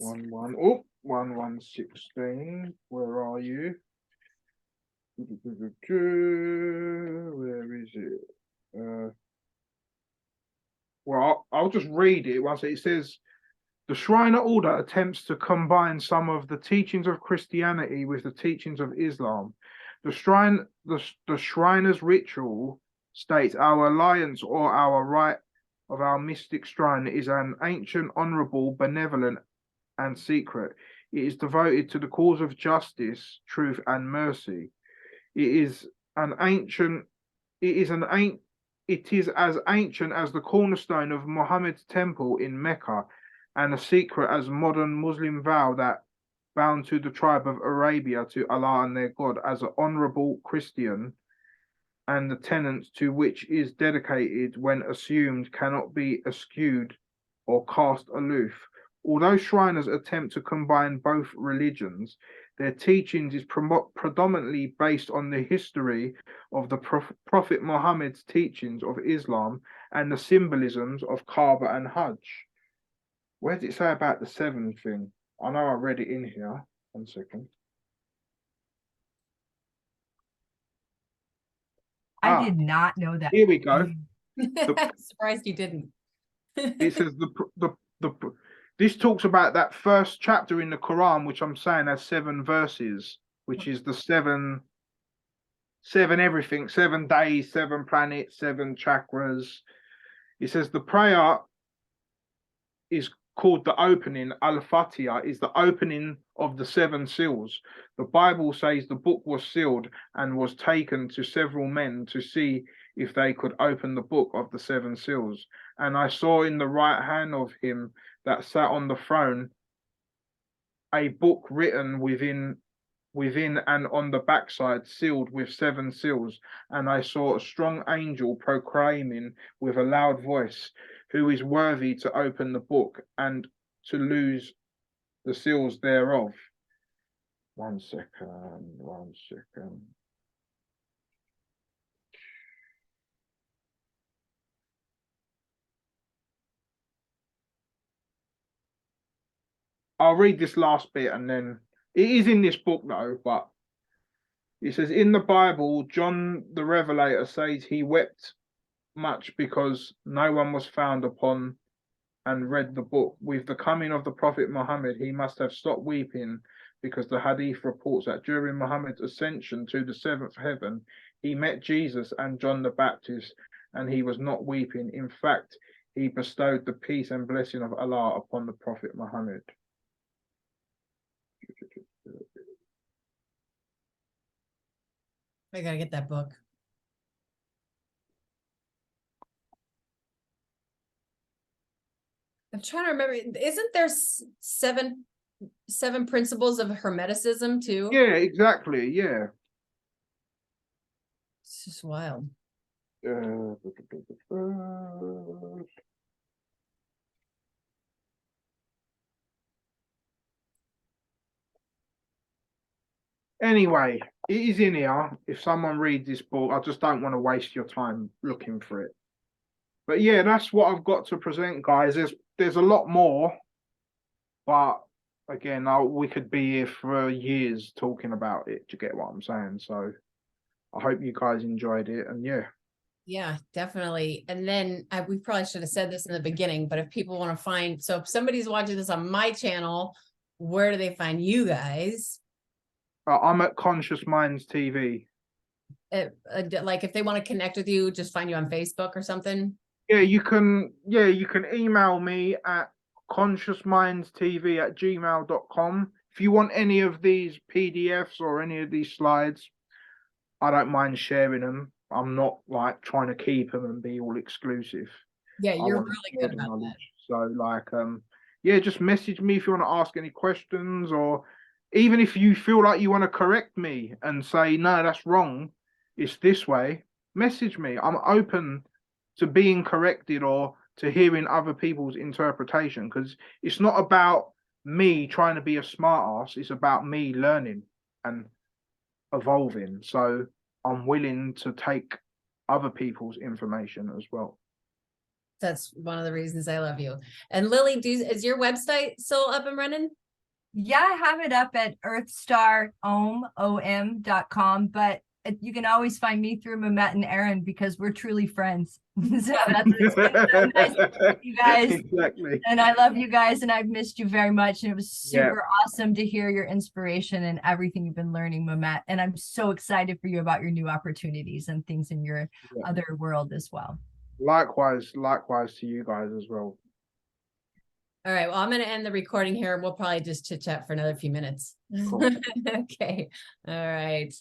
1-1. Oh, 1-1-16. Where are you? Where is it? Well, I'll just read it once. It says, the Shriner order attempts to combine some of the teachings of Christianity with the teachings of Islam. The Shriner's ritual states our alliance or our right of our mystic shrine is an ancient, honorable, benevolent, and secret. It is devoted to the cause of justice, truth, and mercy. It is as ancient as the cornerstone of Muhammad's temple in Mecca, and a secret as modern Muslim vow that bound to the tribe of Arabia to Allah and their God, as an honorable Christian, and the tenets to which is dedicated when assumed cannot be eschewed or cast aloof. Although Shriners attempt to combine both religions, their teachings is predominantly based on the history of the Prophet Muhammad's teachings of Islam and the symbolisms of Kaaba and Hajj. Where does it say about the 7 thing? I know I read it in here. 1 second. I did not know that. Here we go. I'm surprised you didn't. It says this talks about that first chapter in the Quran, which I'm saying has 7 verses, which is the 7 everything, 7 days, 7 planets, 7 chakras. It says the prayer is called the opening. Al-Fatiha is the opening of the 7 seals. The Bible says the book was sealed and was taken to several men to see if they could open the book of the 7 seals. And I saw in the right hand of him that sat on the throne a book written within and on the backside, sealed with 7 seals. And I saw a strong angel proclaiming with a loud voice, who is worthy to open the book and to loose the seals thereof. 1 second, 1 second. I'll read this last bit and then it is in this book though, but it says in the Bible, John the Revelator says he wept much because no one was found upon and read the book. With the coming of the Prophet Muhammad, he must have stopped weeping because the hadith reports that during Muhammad's ascension to the seventh heaven, he met Jesus and John the Baptist, and he was not weeping. In fact, he bestowed the peace and blessing of Allah upon the Prophet Muhammad. I gotta get that book. I'm trying to remember. Isn't there seven principles of Hermeticism too? Yeah, exactly. Yeah. It's just wild. Anyway, it is in here. If someone reads this book, I just don't want to waste your time looking for it. But yeah, that's what I've got to present, guys. There's a lot more, but again, we could be here for years talking about it. Do you get what I'm saying? So I hope you guys enjoyed it, and yeah. Yeah, definitely. And then we probably should have said this in the beginning, but if people want to find, so if somebody's watching this on my channel, where do they find you guys? I'm at Conscious Minds TV. Like if they want to connect with you, just find you on Facebook or something. Yeah, you can email me at consciousmindstv@gmail.com. If you want any of these PDFs or any of these slides, I don't mind sharing them. I'm not like trying to keep them and be all exclusive. Yeah, you're really good about that. So like, yeah, just message me if you want to ask any questions, or even if you feel like you want to correct me and say, no, that's wrong, it's this way, message me. I'm open to being corrected or to hearing other people's interpretation, because it's not about me trying to be a smart ass, it's about me learning and evolving. So I'm willing to take other people's information as well. That's one of the reasons I love you. And Lily, is your website still up and running? Yeah, I have it up at earthstarOM.com, but you can always find me through Mehmet and Erin because we're truly friends. So it's been so nice to meet you guys. Exactly. And I love you guys, and I've missed you very much. And it was super awesome to hear your inspiration and everything you've been learning, Mehmet. And I'm so excited for you about your new opportunities and things in your other world as well. Likewise to you guys as well. All right, well, I'm going to end the recording here. We'll probably just chit chat for another few minutes. Cool. Okay. All right.